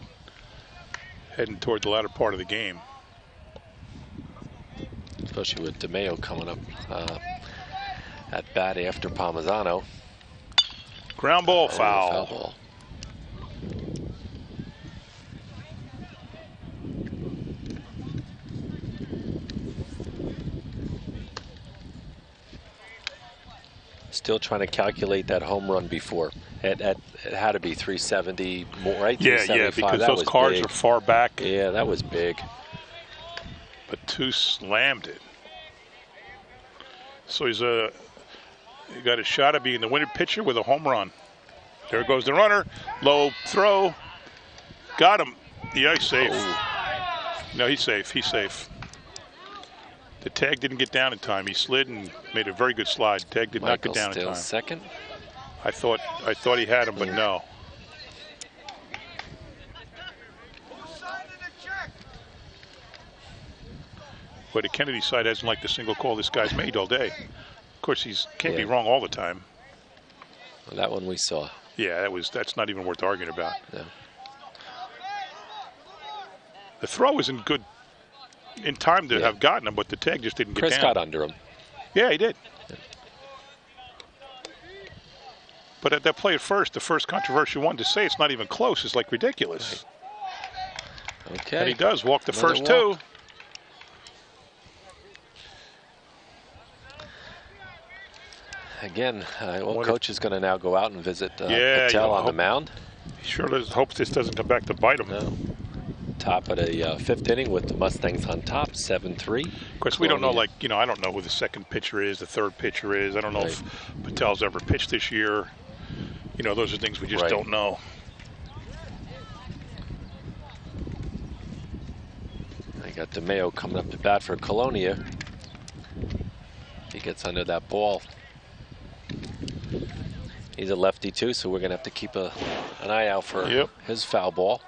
heading toward the latter part of the game. Especially with DeMeo coming up at bat after Palmisano. Ground ball, foul. Foul ball. Still trying to calculate that home run before. It had to be 370 more, right? Yeah, because those cars are far back. Yeah, that was big. But 2 slammed it. So he got a shot at being the winning pitcher with a home run. There goes the runner. Low throw. Got him. Yeah, he's safe. Oh. No, he's safe. He's safe. The tag didn't get down in time. He slid and made a very good slide. Tag did not get down in time. Second. I thought he had him, but no. But the Kennedy side hasn't liked the single call this guy's made all day. Of course, he can't be wrong all the time. Well, that one we saw. Yeah, that's not even worth arguing about. No. The throw was in time to have gotten him, but the tag just didn't get down. Chris got under him. Yeah, he did. Yeah. But at that play at first, the first controversial one, to say it's not even close is like ridiculous. Right. Okay. And he does walk the first walk. two. Again, coach is going to now go out and visit Patel on the mound. He sure hopes this doesn't come back to bite him. No. Top of the fifth inning with the Mustangs on top, 7-3. Of course, we don't know, I don't know who the second pitcher is, the third pitcher is. I don't know if Patel's ever pitched this year. Those are things we just don't know. I got DeMeo coming up to bat for Colonia. He gets under that ball. He's a lefty too, so we're going to have to keep an eye out for his foul ball.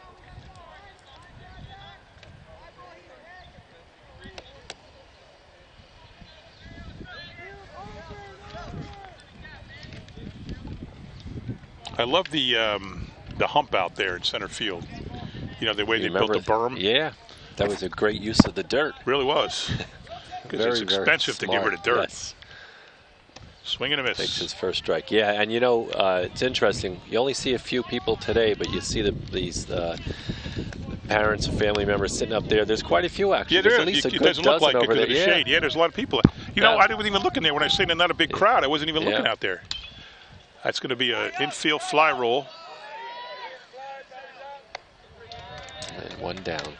I love the hump out there in center field. The way they built the berm. Yeah, that was a great use of the dirt. Really was. Because it's expensive to get rid of dirt. Yes. Swing and a miss. Takes his first strike. Yeah, and it's interesting. You only see a few people today, but you see these parents and family members sitting up there. There's quite a few, actually. Yeah, there at least it doesn't look like it because of the shade. Yeah, there's a lot of people. I didn't even look in there when I was saying there's not a big crowd. I wasn't even looking out there. That's going to be an infield fly roll. And one down.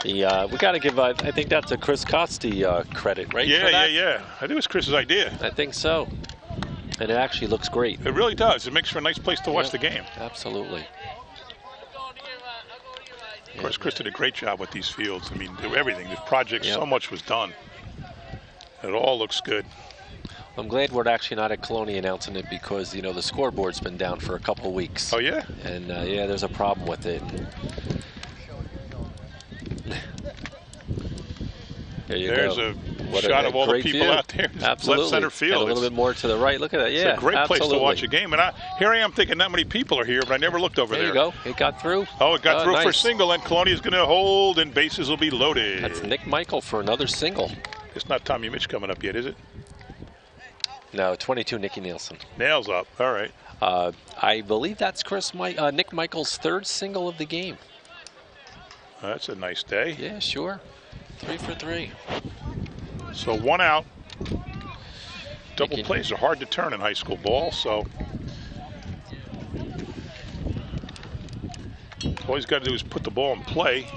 We got to give, I think that's a Chris Costi credit, right? Yeah. I think it was Chris's idea. I think so. And it actually looks great. It really does. It makes for a nice place to watch the game. Absolutely. Of course, Chris did a great job with these fields. I mean, everything. The project, so much was done. It all looks good. I'm glad we're actually not at Colonia announcing it because, the scoreboard's been down for a couple weeks. Oh, yeah? And, there's a problem with it. There's a shot of all the people out there. Absolutely. Left center field. And a little bit more to the right. Look at that. Yeah, it's a great place to watch a game. And here I am thinking that many people are here, but I never looked over there. There you go. It got through. Oh, it got through for a single, and Colonia's going to hold, and bases will be loaded. That's Nick Michael for another single. It's not Tommy Mitch coming up yet, is it? No, 22, Nicky Nielsen. Nails up. All right. I believe that's Nick Michael's third single of the game. That's a nice day. Yeah, sure. 3 for 3. So one out. Double plays are hard to turn in high school ball, so all he's got to do is put the ball in play.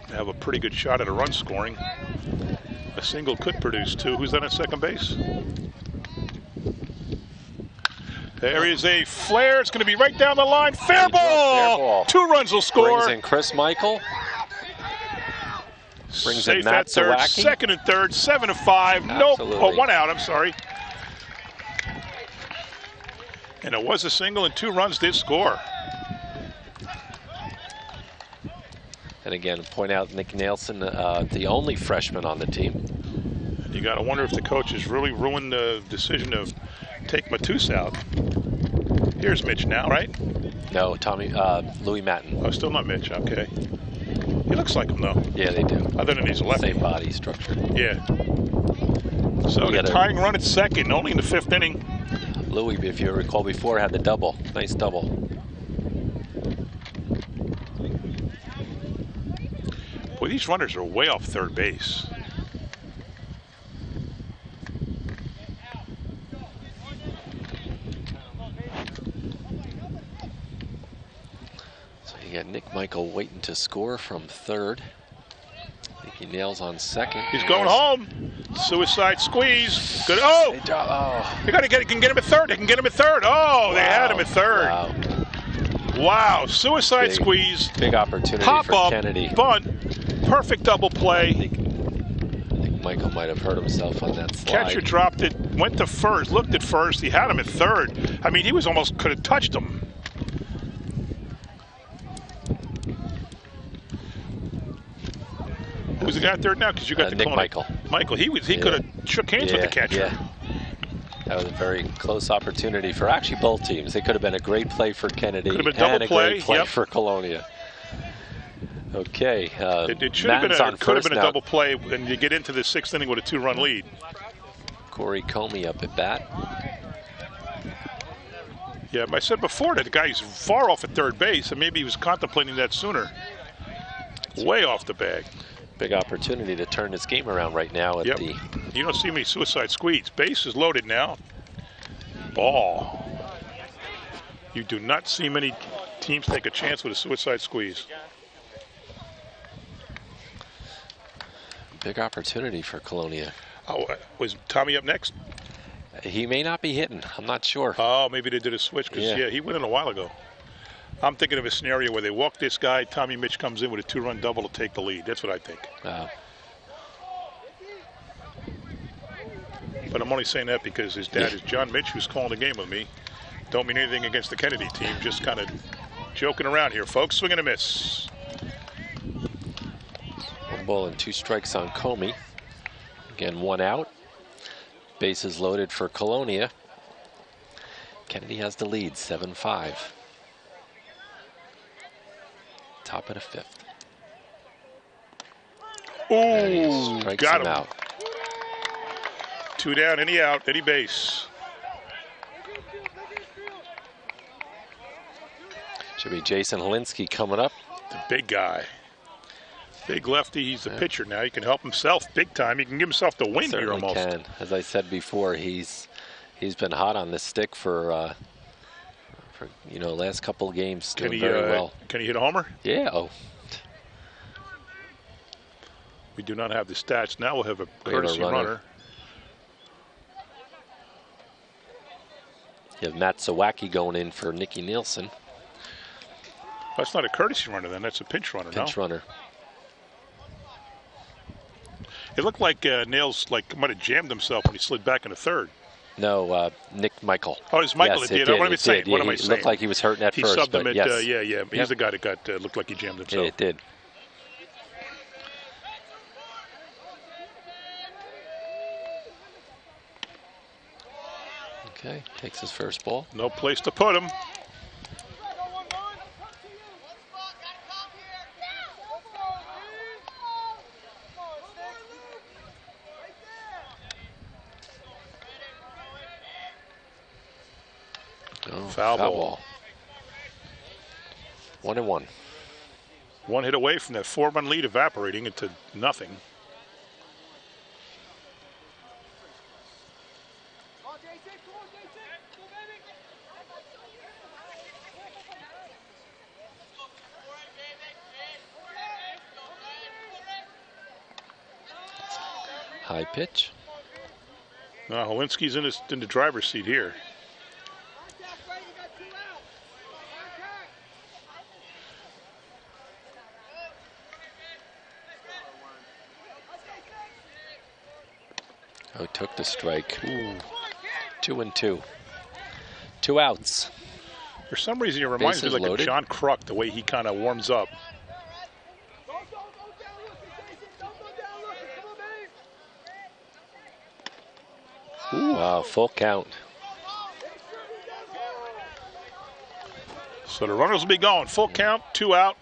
Have a pretty good shot at a run scoring. A single could produce two. Who's that at second base? There is a flare. It's going to be right down the line. Fair ball. 2 runs will score. Brings in Chris Michael. Brings Safe in Matt at third, Zawacki. second and third, 7-5. Nope. Oh, 1 out. I'm sorry. And it was a single, and 2 runs did score. And again, point out Nick Nielsen, the only freshman on the team. You got to wonder if the coaches really ruined the decision to take Matus out. Here's Mitch now, right? No, Louis Matten. Oh, still not Mitch. Okay. He looks like him, though. Yeah, they do. Other than he's a lefty. Same body structure. Yeah. So the tying run at second, only in the 5th inning. Louis, if you recall before, had the double. Nice double. Boy, these runners are way off third base. So you got Nick Michael waiting to score from third. I think he nails on second. He's going home. Suicide squeeze. Good. Oh! They can get him at third. They can get him at third. Oh, they had him at third. Wow. Suicide squeeze. Big opportunity Pop for up, Kennedy. Bunt. Perfect double play. I think Michael might have hurt himself on that slide. Catcher dropped it, went to first, looked at first. He had him at third. I mean, he was almost could have touched him. Who's the guy at third now? Because you got the Nick Michael. Michael, he could have shook hands with the catcher. Yeah. That was a very close opportunity for actually both teams. It could have been a great play for Kennedy and a great play for Colonia. Okay. It should have been could have been a double play, and you get into the 6th inning with a 2-run lead. Corey Comey up at bat. Yeah, but I said before that the guy's far off at third base, and maybe he was contemplating that sooner. Way off the bag. Big opportunity to turn this game around right now at the... You don't see many suicide squeeze. Base is loaded now. Ball. You do not see many teams take a chance with a suicide squeeze. Big opportunity for Colonia. Oh, was Tommy up next? He may not be hitting. I'm not sure. Oh, maybe they did a switch because, yeah, he went in a while ago. I'm thinking of a scenario where they walk this guy, Tommy Mitch comes in with a 2-run double to take the lead. That's what I think. But I'm only saying that because his dad is John Mitch, who's calling the game with me. Don't mean anything against the Kennedy team, just kind of joking around here, folks. Swing and a miss. 1 ball and 2 strikes on Comey. Again, 1 out. Bases loaded for Colonia. Kennedy has the lead, 7-5. Top of the 5th. Ooh, got him. Out. 2 down, any out, any base. Should be Jason Holinsky coming up. The big guy. Big lefty, he's the pitcher now. He can help himself big time. He can give himself the win here almost. Can. As I said before, he's been hot on this stick for last couple of games. Doing very well. Can he hit a homer? Yeah. Oh. We do not have the stats. Now we'll have a courtesy runner. You have Matt Zawacki going in for Nicky Nielsen. That's not a courtesy runner then. That's a pinch runner. Pinch runner. It looked like Nails might have jammed himself when he slid back into third. No, Nick Michael. Oh, it's Michael. Yes, it did. What am I saying? What am I saying? Looked like he was hurting at first. He subbed him at, yes. yeah. He's the guy that got looked like he jammed himself. Yeah, it did. Okay, takes his first ball. No place to put him. Foul ball. 1-1. 1 hit away from that 4-run lead evaporating into nothing. High pitch. Now Holinsky's in the driver's seat here. Oh, took the strike. Ooh. 2-2. 2 outs. For some reason, it reminds me like of John Kruk, the way he kind of warms up. Ooh. Wow, full count. So the runners will be going. Full count, 2 out.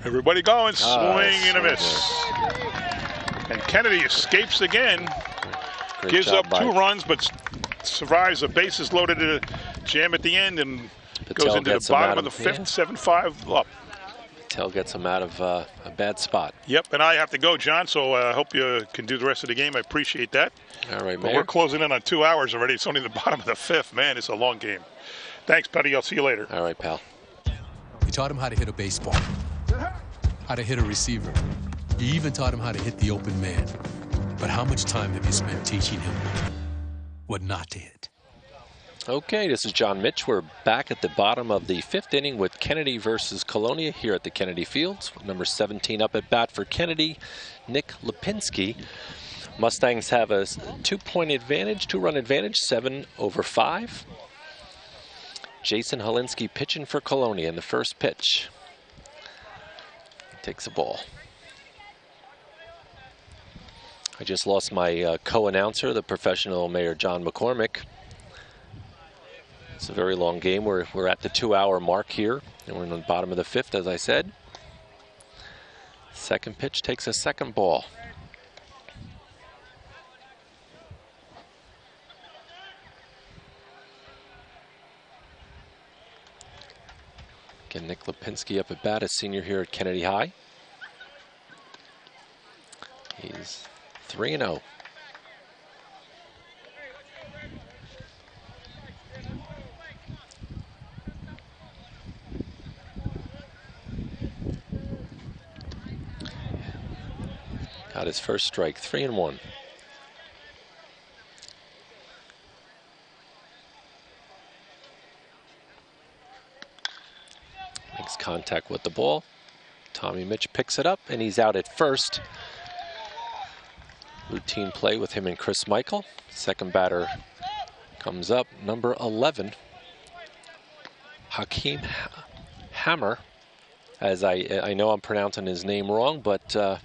Everybody going, swing and a miss. And Kennedy escapes again. Great Gives job up 2 runs, but survives a bases loaded to the jam at the end and goes into the bottom of the 5th, 7-5 up. Patel gets him out of a bad spot. Yep, and I have to go, John, so I hope you can do the rest of the game. I appreciate that. All right, but man. We're closing in on 2 hours already. It's only the bottom of the 5th. Man, it's a long game. Thanks, buddy. I'll see you later. All right, pal. You taught him how to hit a baseball, how to hit a receiver. You even taught him how to hit the open man. But how much time have you spent teaching him what not to hit? Okay, this is John Mitch. We're back at the bottom of the 5th inning with Kennedy versus Colonia here at the Kennedy Fields. Number 17 up at bat for Kennedy, Nick Lipinski. Mustangs have a 2-point advantage, 2-run advantage, 7/5. Jason Holinsky pitching for Colonia in the first pitch. Takes a ball. I just lost my co-announcer, the professional Mayor John McCormick. It's a very long game. We're at the 2-hour mark here, and we're in the bottom of the 5th, as I said. Second pitch takes a second ball. Again, Nick Lipinski up at bat, a senior here at Kennedy High. He's 3-0. Got his first strike, 3-1. Makes contact with the ball. Tommy Mitch picks it up, and he's out at first. Routine play with him and Chris Michael. Second batter comes up, number 11, Hakeem Hammer. As I know I'm pronouncing his name wrong, but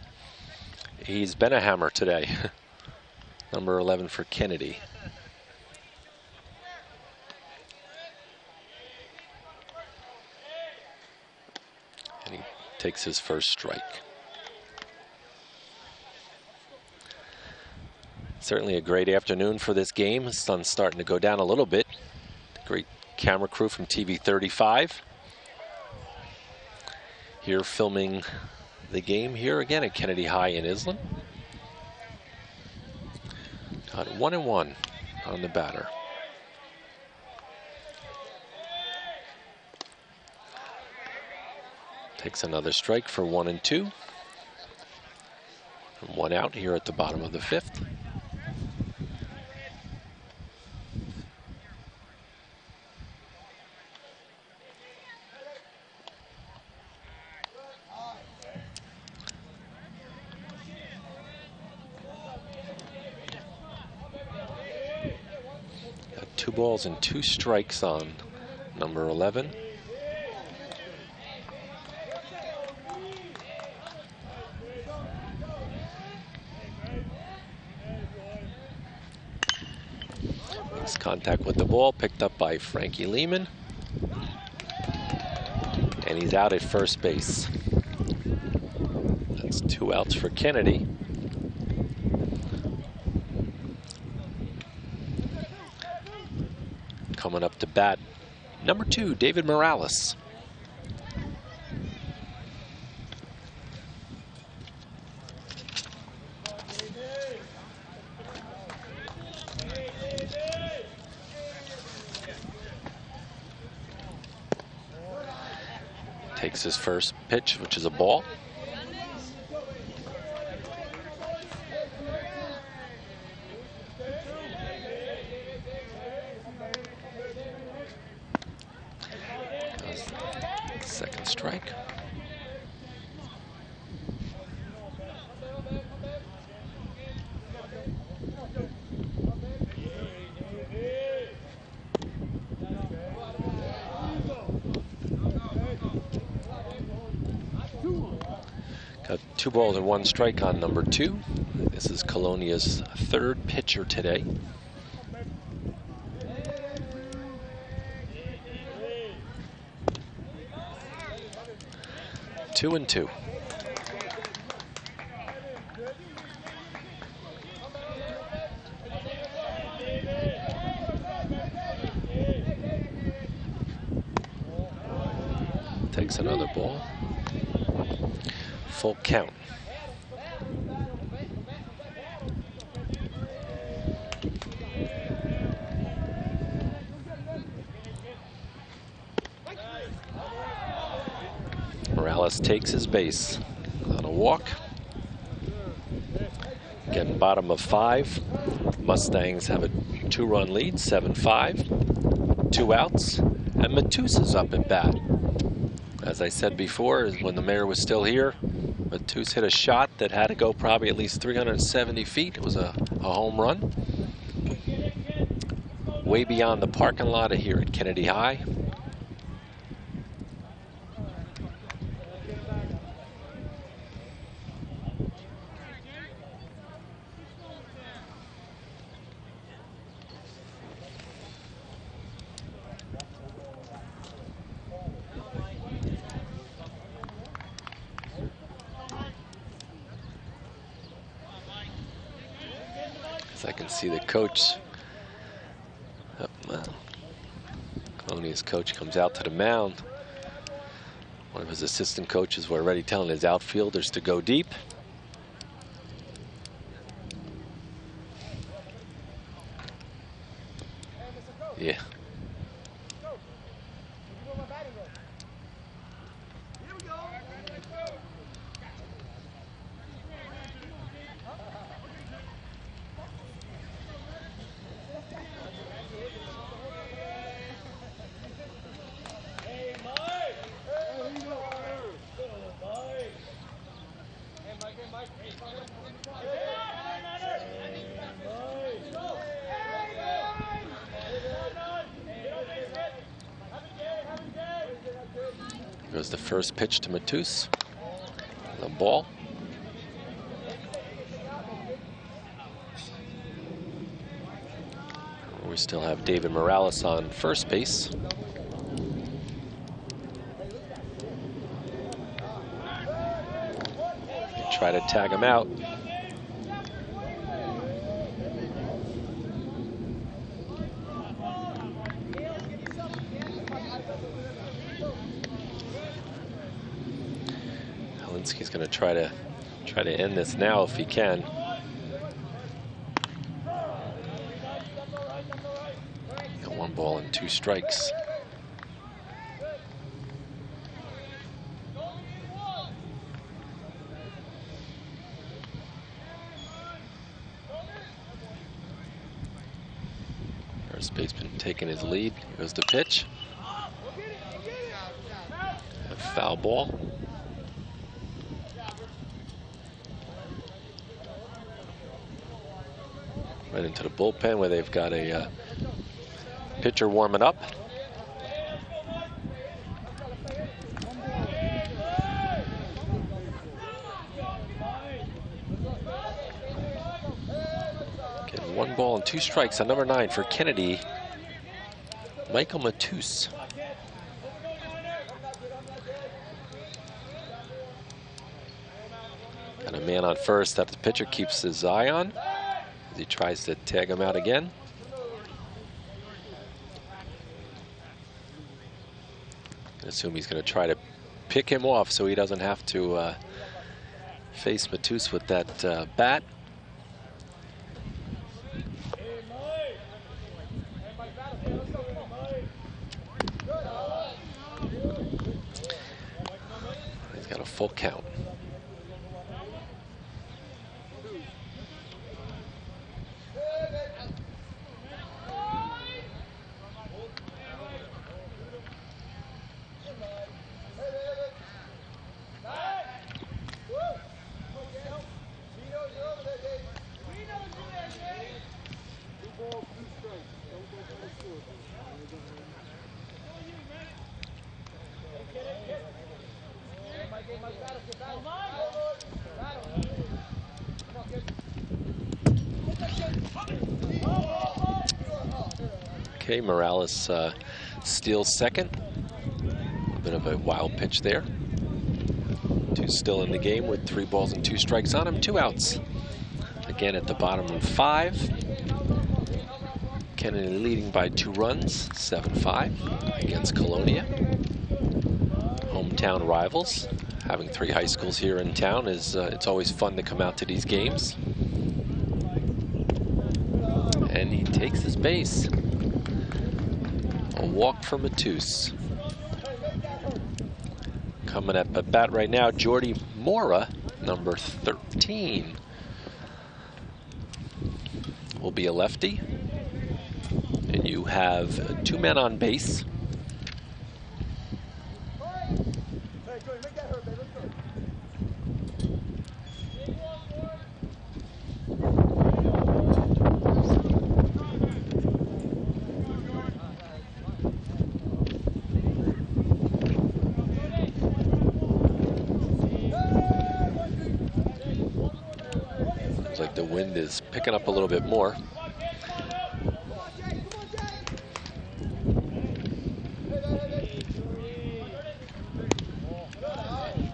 he's been a hammer today. Number 11 for Kennedy. And he takes his first strike. Certainly a great afternoon for this game. The sun's starting to go down a little bit. Great camera crew from TV 35. Here filming the game here again at Kennedy High in Island. Got 1-1 on the batter. Takes another strike for 1-2. And 1 out here at the bottom of the 5th. Got 2 balls and 2 strikes on number 11. Makes contact with the ball, picked up by Frankie Lehman. And he's out at first base. That's 2 outs for Kennedy. Coming up to bat, number 2, David Morales. Takes his first pitch, which is a ball. Second strike. Got 2 balls and 1 strike on number 2. This is Colonia's 3rd pitcher today. Two and 2. Takes another ball. Full count. Morales takes his base on a walk. Again, bottom of 5. Mustangs have a 2-run lead, 7-5. 2 outs, and Matus is up at bat. As I said before, when the mayor was still here, Matus hit a shot that had to go probably at least 370 feet. It was a home run. Way beyond the parking lot here at Kennedy High. I can see the coach, Colonia's coach comes out to the mound. One of his assistant coaches were already telling his outfielders to go deep. Yeah. Goes the first pitch to Matus. The ball. We still have David Morales on first base. Try to tag him out. He's going to try to end this now if he can. Got 1 ball and 2 strikes. First baseman taking his lead. Here goes the pitch. A foul ball. Right into the bullpen where they've got a pitcher warming up. Getting 1 ball and 2 strikes on number 9 for Kennedy, Michael Matus. Got a man on first that the pitcher keeps his eye on. He tries to tag him out again. I assume he's going to try to pick him off so he doesn't have to face Matus with that bat. He's got a full count. Okay, Morales steals second. A bit of a wild pitch there. 2 still in the game with 3 balls and 2 strikes on him. 2 outs. Again at the bottom of 5. Kennedy leading by 2 runs, 7-5 against Colonia. Hometown rivals. Having 3 high schools here in town is it's always fun to come out to these games. And he takes his base. A walk from Matus. Coming up at bat right now, Jordy Mora, number 13. Will be a lefty. And you have 2 men on base. Looks like the wind is picking up a little bit more.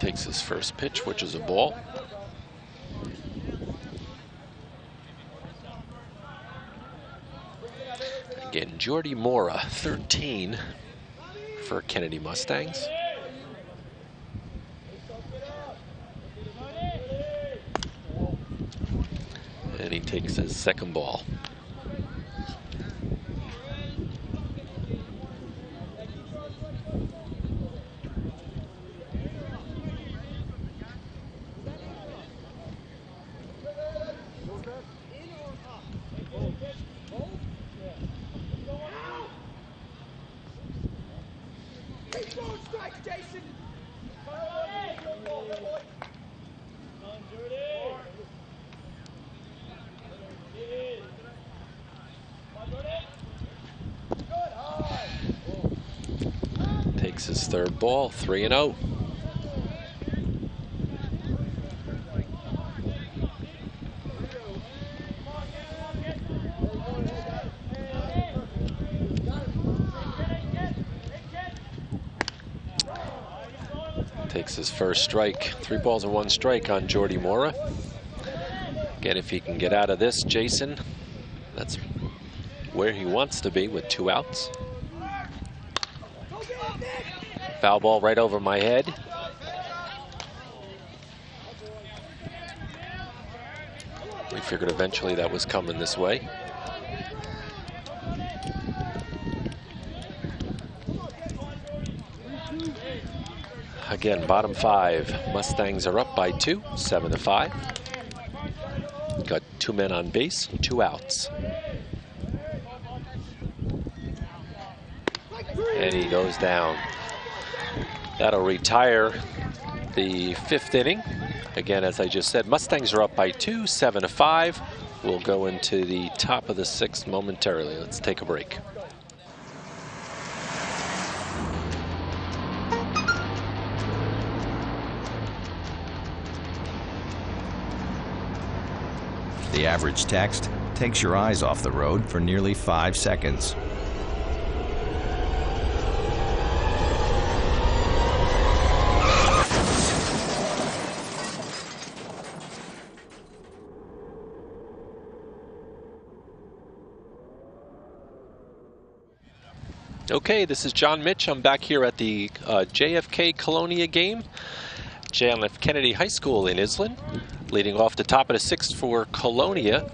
Takes his first pitch, which is a ball. Again, Jordy Mora, 13 for Kennedy Mustangs. And he takes his second ball. Takes his third ball, 3-0. Takes his first strike. 3 balls and 1 strike on Jordy Mora. Again, if he can get out of this, Jason, that's where he wants to be with 2 outs. Foul ball right over my head. We figured eventually that was coming this way. Again, bottom 5. Mustangs are up by 2, 7-5. Got 2 men on base, 2 outs. And he goes down. That'll retire the 5th inning. Again, as I just said, Mustangs are up by 2, 7-5. We'll go into the top of the 6th momentarily. Let's take a break. The average text takes your eyes off the road for nearly 5 seconds. Okay, this is John Mitch. I'm back here at the JFK Colonia game. John F. Kennedy High School in Island. Leading off the top of the 6th for Colonia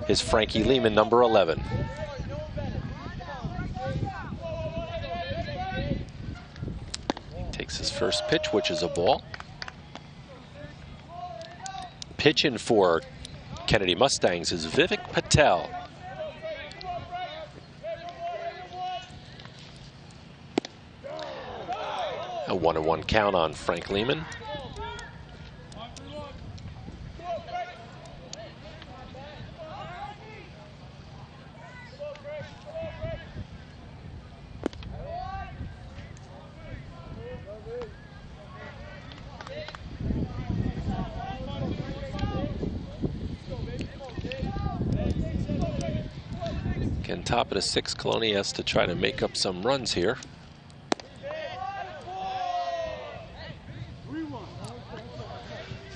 is Frankie Lehman, number 11. Takes his first pitch, which is a ball. Pitching for Kennedy Mustangs is Vivek Patel. A 1-1 count on Frank Lehman. Again, top of the 6th, Colonia has to try to make up some runs here.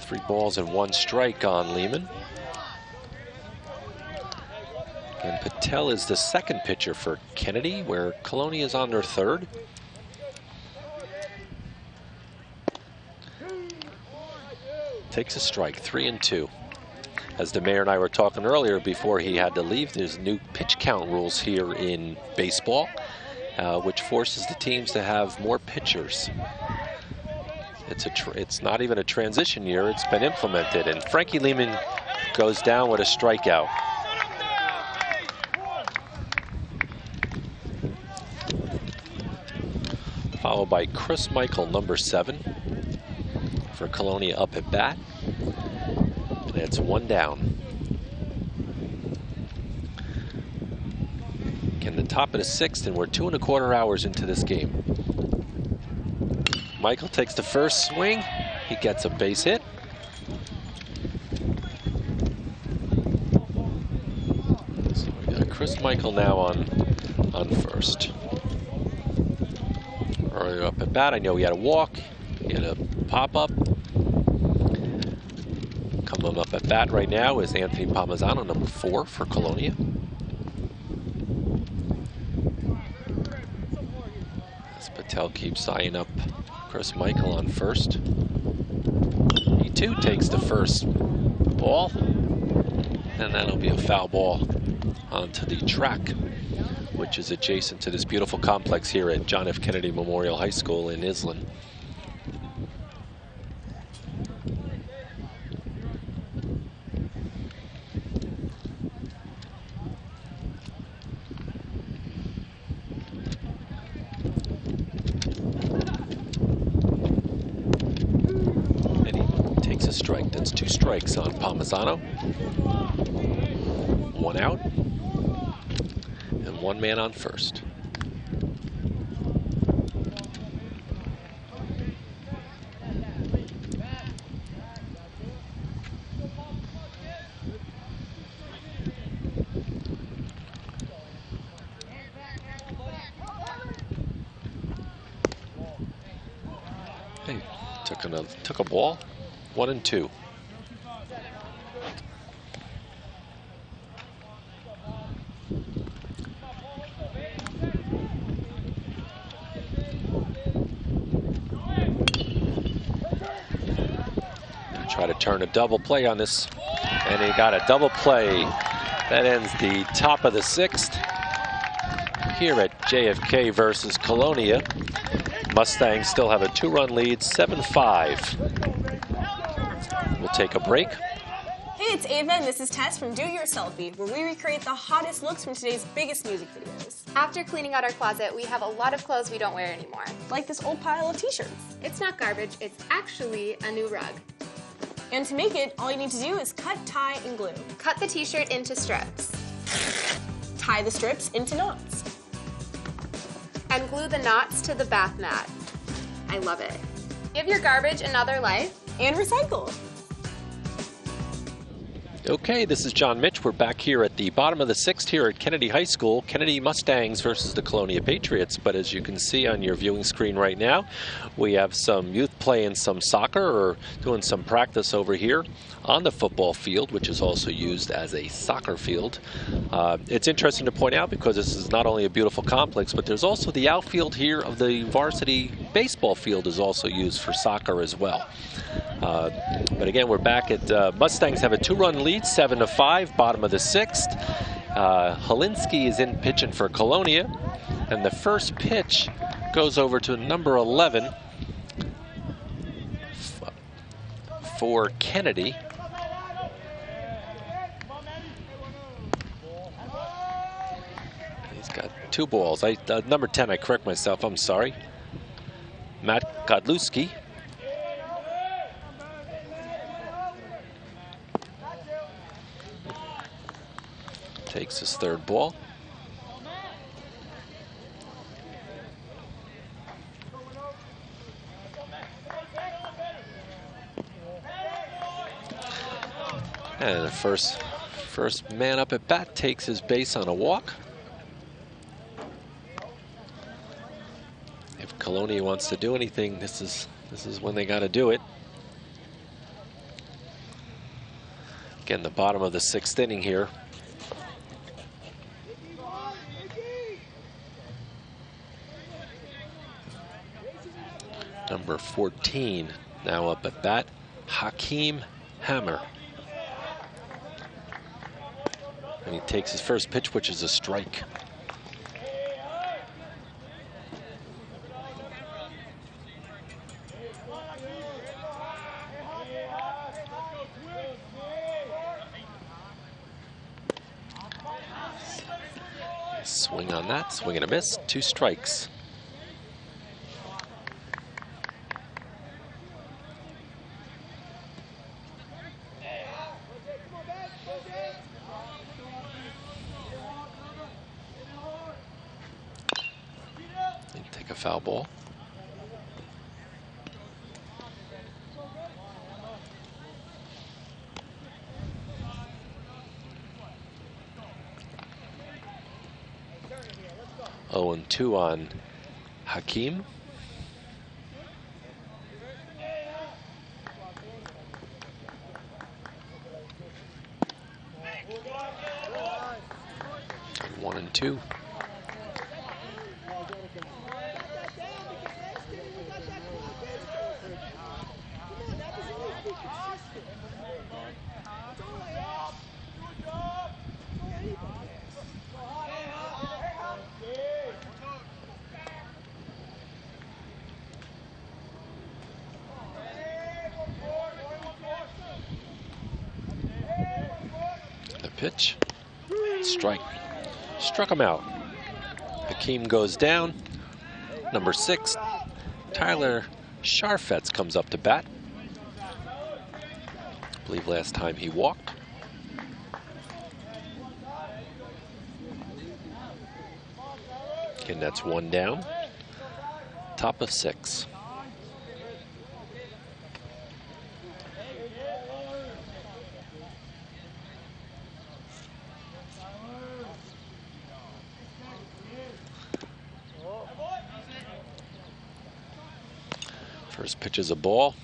Three balls and 1 strike on Lehman. And Patel is the 2nd pitcher for Kennedy, where Colonia is on their 3rd. Takes a strike, 3-2. As the mayor and I were talking earlier before he had to leave, there's new pitch count rules here in baseball, which forces the teams to have more pitchers. It's not even a transition year. It's been implemented, and Frankie Lehman goes down with a strikeout. Followed by Chris Michael, number 7, for Colonia up at bat. And it's 1 down. Again, the top of the 6th, and we're 2 1/4 hours into this game. Michael takes the first swing. He gets a base hit. So we got Chris Michael now on first. Earlier up at bat, I know he had a walk, he had a pop-up. Coming up at bat right now is Anthony Palmisano, number 4 for Colonia. As Patel keeps eyeing up Chris Michael on first. He too takes the first ball, and that'll be a foul ball onto the track, which is adjacent to this beautiful complex here at John F. Kennedy Memorial High School in Island. And he takes a strike. That's 2 strikes on Palmisano. 1 out. 1 man on first. Hey, took a ball. 1 and 2. Try to turn a double play on this, and he got a double play. That ends the top of the 6th here at JFK versus Colonia. Mustangs still have a 2-run lead, 7-5. We'll take a break. Hey, it's Ava, and this is Tess from Do Your Selfie, where we recreate the hottest looks from today's biggest music videos. After cleaning out our closet, we have a lot of clothes we don't wear anymore. Like this old pile of t-shirts. It's not garbage, it's actually a new rug. And to make it, all you need to do is cut, tie, and glue. Cut the t-shirt into strips. Tie the strips into knots. And glue the knots to the bath mat. I love it. Give your garbage another life. And recycle. Okay, this is John Mitch. We're back here at the bottom of the 6th here at Kennedy High School. Kennedy Mustangs versus the Colonia Patriots. But as you can see on your viewing screen right now, we have some youth playing some soccer or doing some practice over here on the football field, which is also used as a soccer field. It's interesting to point out because this is not only a beautiful complex, but there's also the outfield here of the varsity baseball field is also used for soccer as well. But again, we're back at Mustangs have a 2-run lead, 7-5, bottom of the 6th. Holinsky is in pitching for Colonia, and the first pitch goes over to number 11 for Kennedy. He's got 2 balls. Number 10, I correct myself, I'm sorry. Matt Godlewski. Takes his 3rd ball. And the first man up at bat takes his base on a walk. If Colonia wants to do anything, this is when they got to do it. Again, the bottom of the 6th inning here. Number 14 now up at bat, Hakeem Hammer. And he takes his first pitch, which is a strike. Swing on that, swing and a miss, 2 strikes. Take a foul ball. Oh, and 2 on Hakeem. And 1 and 2. Pitch, strike, struck him out. Hakeem goes down. Number 6, Tyler Sharfetz comes up to bat. I believe last time he walked. Again, that's 1 down. Top of 6. First pitch is a ball.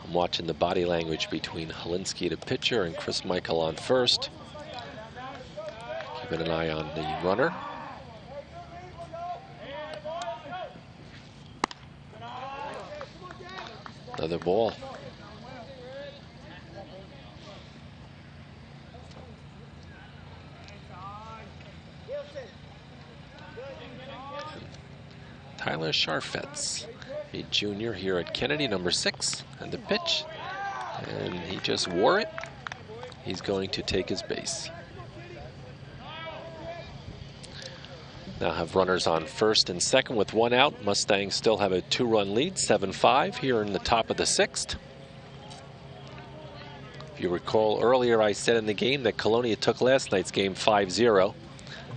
I'm watching the body language between Holinsky, the pitcher, and Chris Michael on first. Keeping an eye on the runner. Another ball. Tyler Sharfetz, a junior here at Kennedy, number 6, and the pitch, and he just wore it. He's going to take his base. Now have runners on first and second with 1 out. Mustangs still have a 2-run lead, 7-5 here in the top of the 6th. If you recall earlier, I said in the game that Colonia took last night's game 5-0.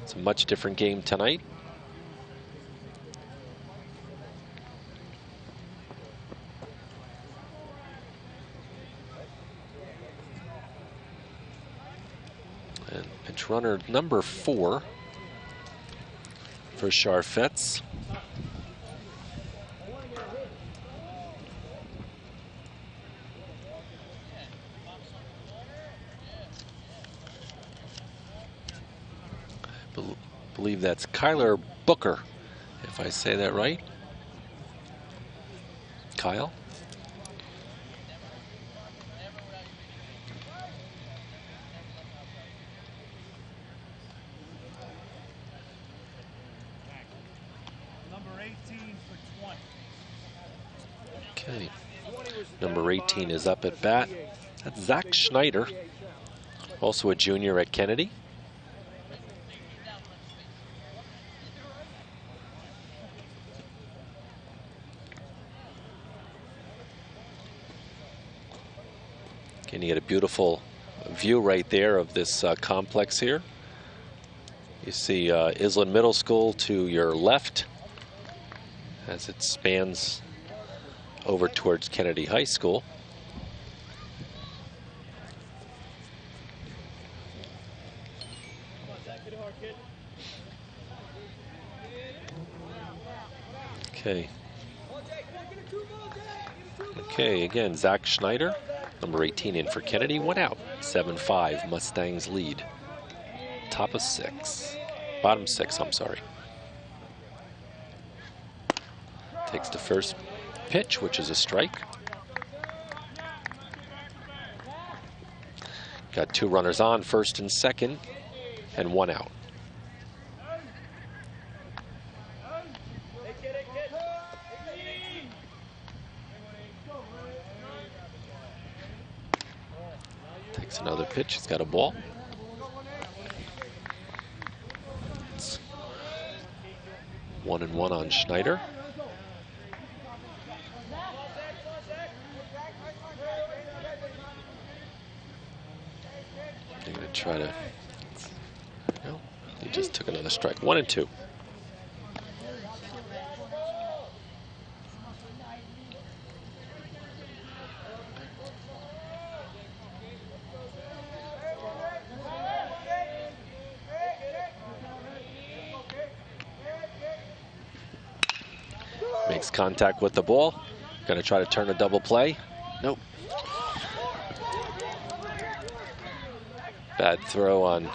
It's a much different game tonight. Pitch runner number 4 for Sharfetz. I believe that's Kyler Booker, if I say that right. Kyle. Okay. Number 18 is up at bat. That's Zach Schneider, also a junior at Kennedy. Can you get a beautiful view right there of this complex here? You see Island Middle School to your left as it spans over towards Kennedy High School. Okay. Okay, again, Zach Schneider, number 18 in for Kennedy, 1 out, 7-5, Mustangs lead. Top of 6, bottom 6, I'm sorry. Takes the first pitch, which is a strike. Got 2 runners on, first and second, and 1 out. Takes another pitch, he's got a ball. 1-1 on Schneider. They're going to try to. No, he just took another strike. 1-2. Makes contact with the ball. Going to try to turn a double play. Nope. Bad throw on.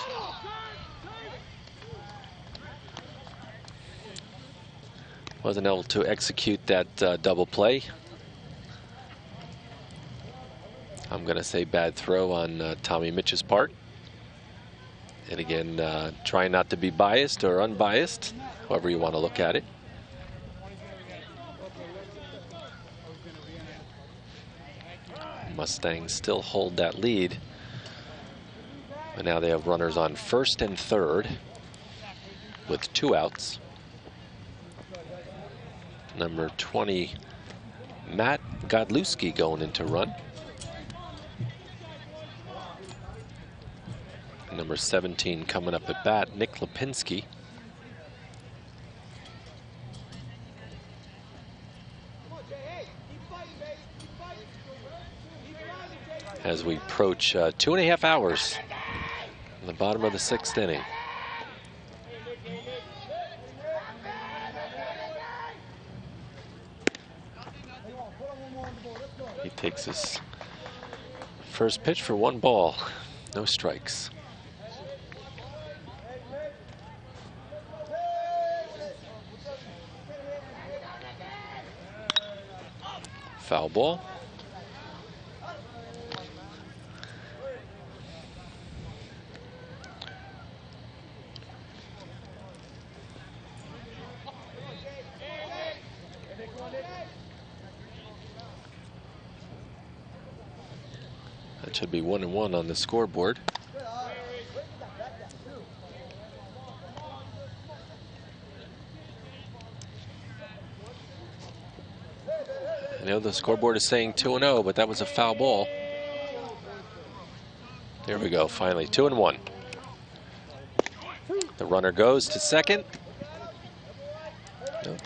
Wasn't able to execute that double play. I'm going to say bad throw on Tommy Mitch's part. And again, trying not to be biased or unbiased, however you want to look at it. Mustangs still hold that lead. But now they have runners on first and third with 2 outs. Number 20, Matt Godlewski going into run. Number 17 coming up at bat, Nick Lipinski. As we approach 2.5 hours in the bottom of the 6th inning. He takes his first pitch for 1 ball, no strikes. Foul ball. That should be 1-1 on the scoreboard. I know the scoreboard is saying 2-0, but that was a foul ball. There we go, finally, 2-1. The runner goes to second. Nope.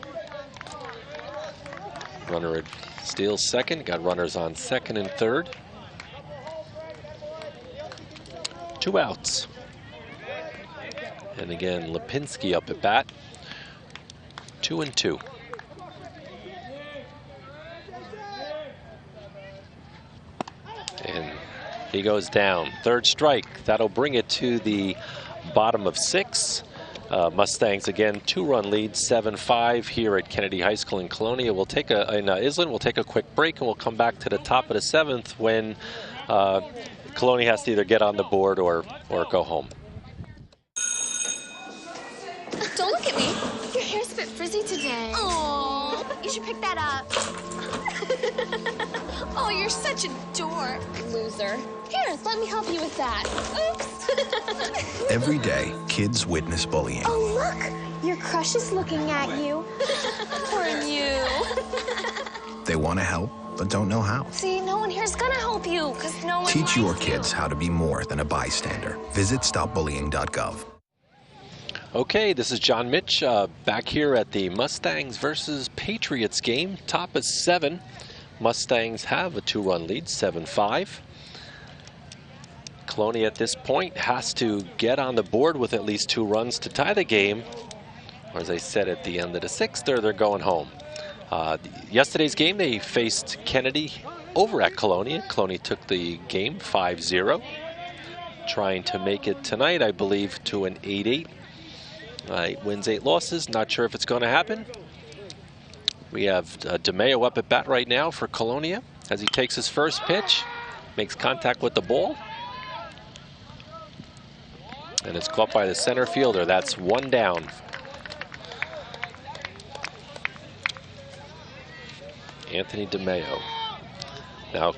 Runner steals second, got runners on second and third. 2 outs. And again, Lipinski up at bat. 2-2. And he goes down. 3rd strike. That'll bring it to the bottom of 6. Mustangs again, 2-run lead, 7-5 here at Kennedy High School in Colonia. We'll take Island. We'll take a quick break, and we'll come back to the top of the 7th when Colonia has to either get on the board or go home. Don't look at me. Your hair's a bit frizzy today. Oh, you should pick that up. Oh, you're such a dork. Loser. Here, let me help you with that. Oops. Every day, kids witness bullying. Oh, look. Your crush is looking at you. Poor you. They want to help, but don't know how. See, no one here's gonna help you, because no one Teach your likes kids how to be more than a bystander. Visit stopbullying.gov. Okay, this is John Mitch back here at the Mustangs versus Patriots game. Top is 7. Mustangs have a 2-run lead, 7-5. Colonia at this point has to get on the board with at least 2 runs to tie the game. Or as I said at the end of the 6th, they're going home. Yesterday's game, they faced Kennedy over at Colonia. Colonia took the game 5-0. Trying to make it tonight, I believe, to an 8-8. 8 wins, 8 losses. Not sure if it's going to happen. We have DeMeo up at bat right now for Colonia as he takes his first pitch, makes contact with the ball. And it's caught by the center fielder. That's 1 down. Anthony DeMeo. Now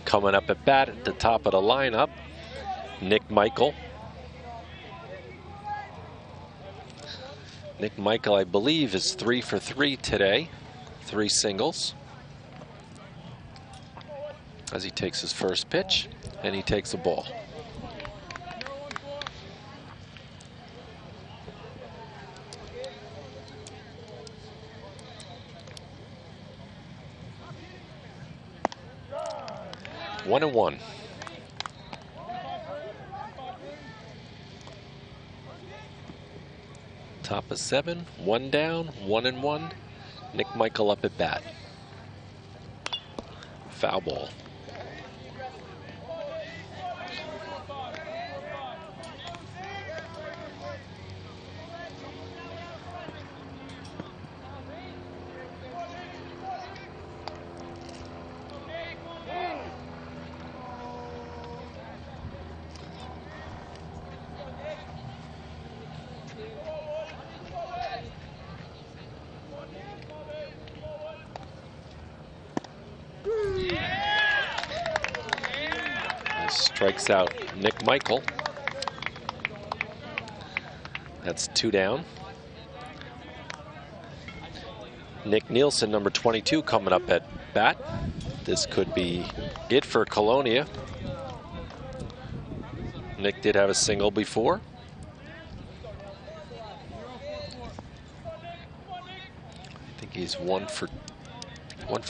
coming up at bat at the top of the lineup, Nick Michael. Nick Michael, I believe, is 3 for 3 today. 3 singles. As he takes his first pitch, and he takes the ball. One and one. Top of 7, 1 down, 1 and 1. Nick Michael up at bat. Foul ball. Strikes out Nick Michael. That's 2 down. Nick Nielsen, number 22, coming up at bat. This could be it for Colonia. Nick did have a single before. I think he's one for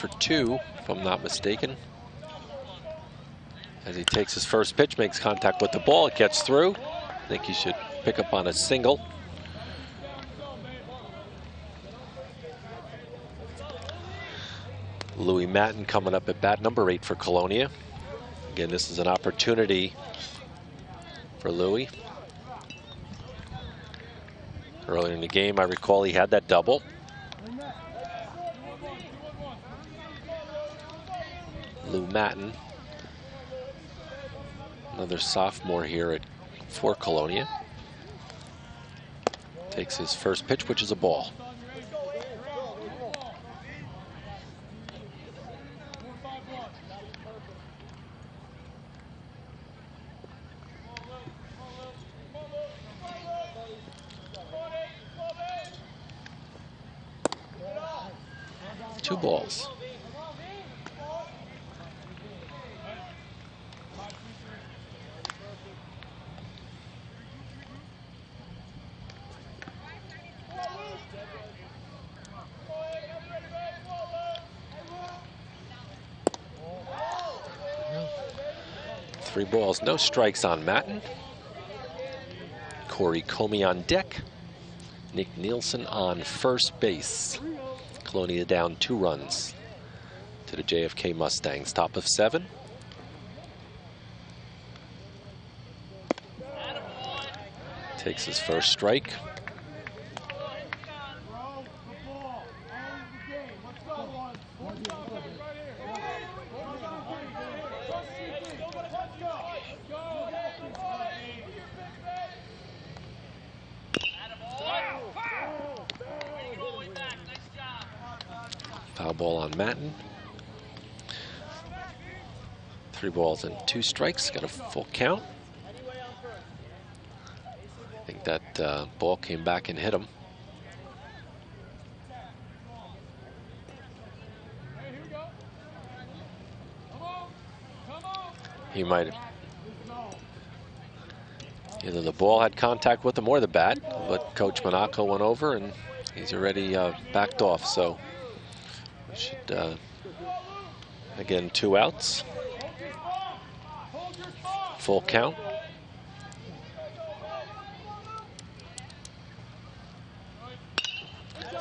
2, if I'm not mistaken. As he takes his first pitch, makes contact with the ball, it gets through. I think he should pick up on a single. Louis Matten coming up at bat, number 8 for Colonia. Again, this is an opportunity for Louis. Earlier in the game, I recall he had that double. Lou Matten, another sophomore here for Colonia. Takes his first pitch, which is a ball. Two balls. Three balls, no strikes on Matten. Corey Comey on deck. Nick Nielsen on first base. Colonia down 2 runs to the JFK Mustangs. Top of 7. Takes his first strike. Foul ball on Matten. 3 balls and 2 strikes. Got a full count. I think that ball came back and hit him. He might have. Either the ball had contact with him or the bat, but Coach Monaco went over and he's already backed off. So should, again, 2 outs. Full count.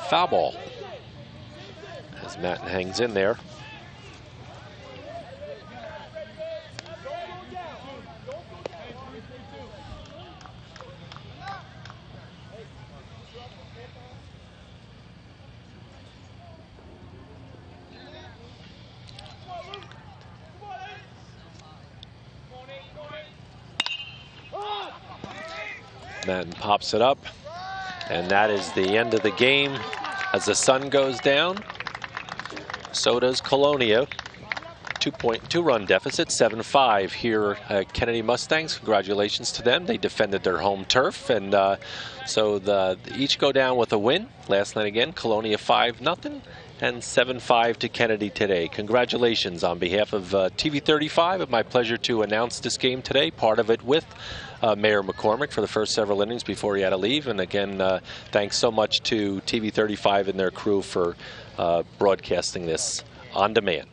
Foul ball. As Matten hangs in there. Matten pops it up, and that is the end of the game as the sun goes down. So does Colonia. two-run deficit, 7-5 here at Kennedy Mustangs. Congratulations to them. They defended their home turf, and so each go down with a win. Last night again, Colonia 5-0, and 7-5 to Kennedy today. Congratulations on behalf of TV 35. It's my pleasure to announce this game today, part of it with Mayor McCormick for the first several innings before he had to leave. And again, thanks so much to TV 35 and their crew for broadcasting this on demand.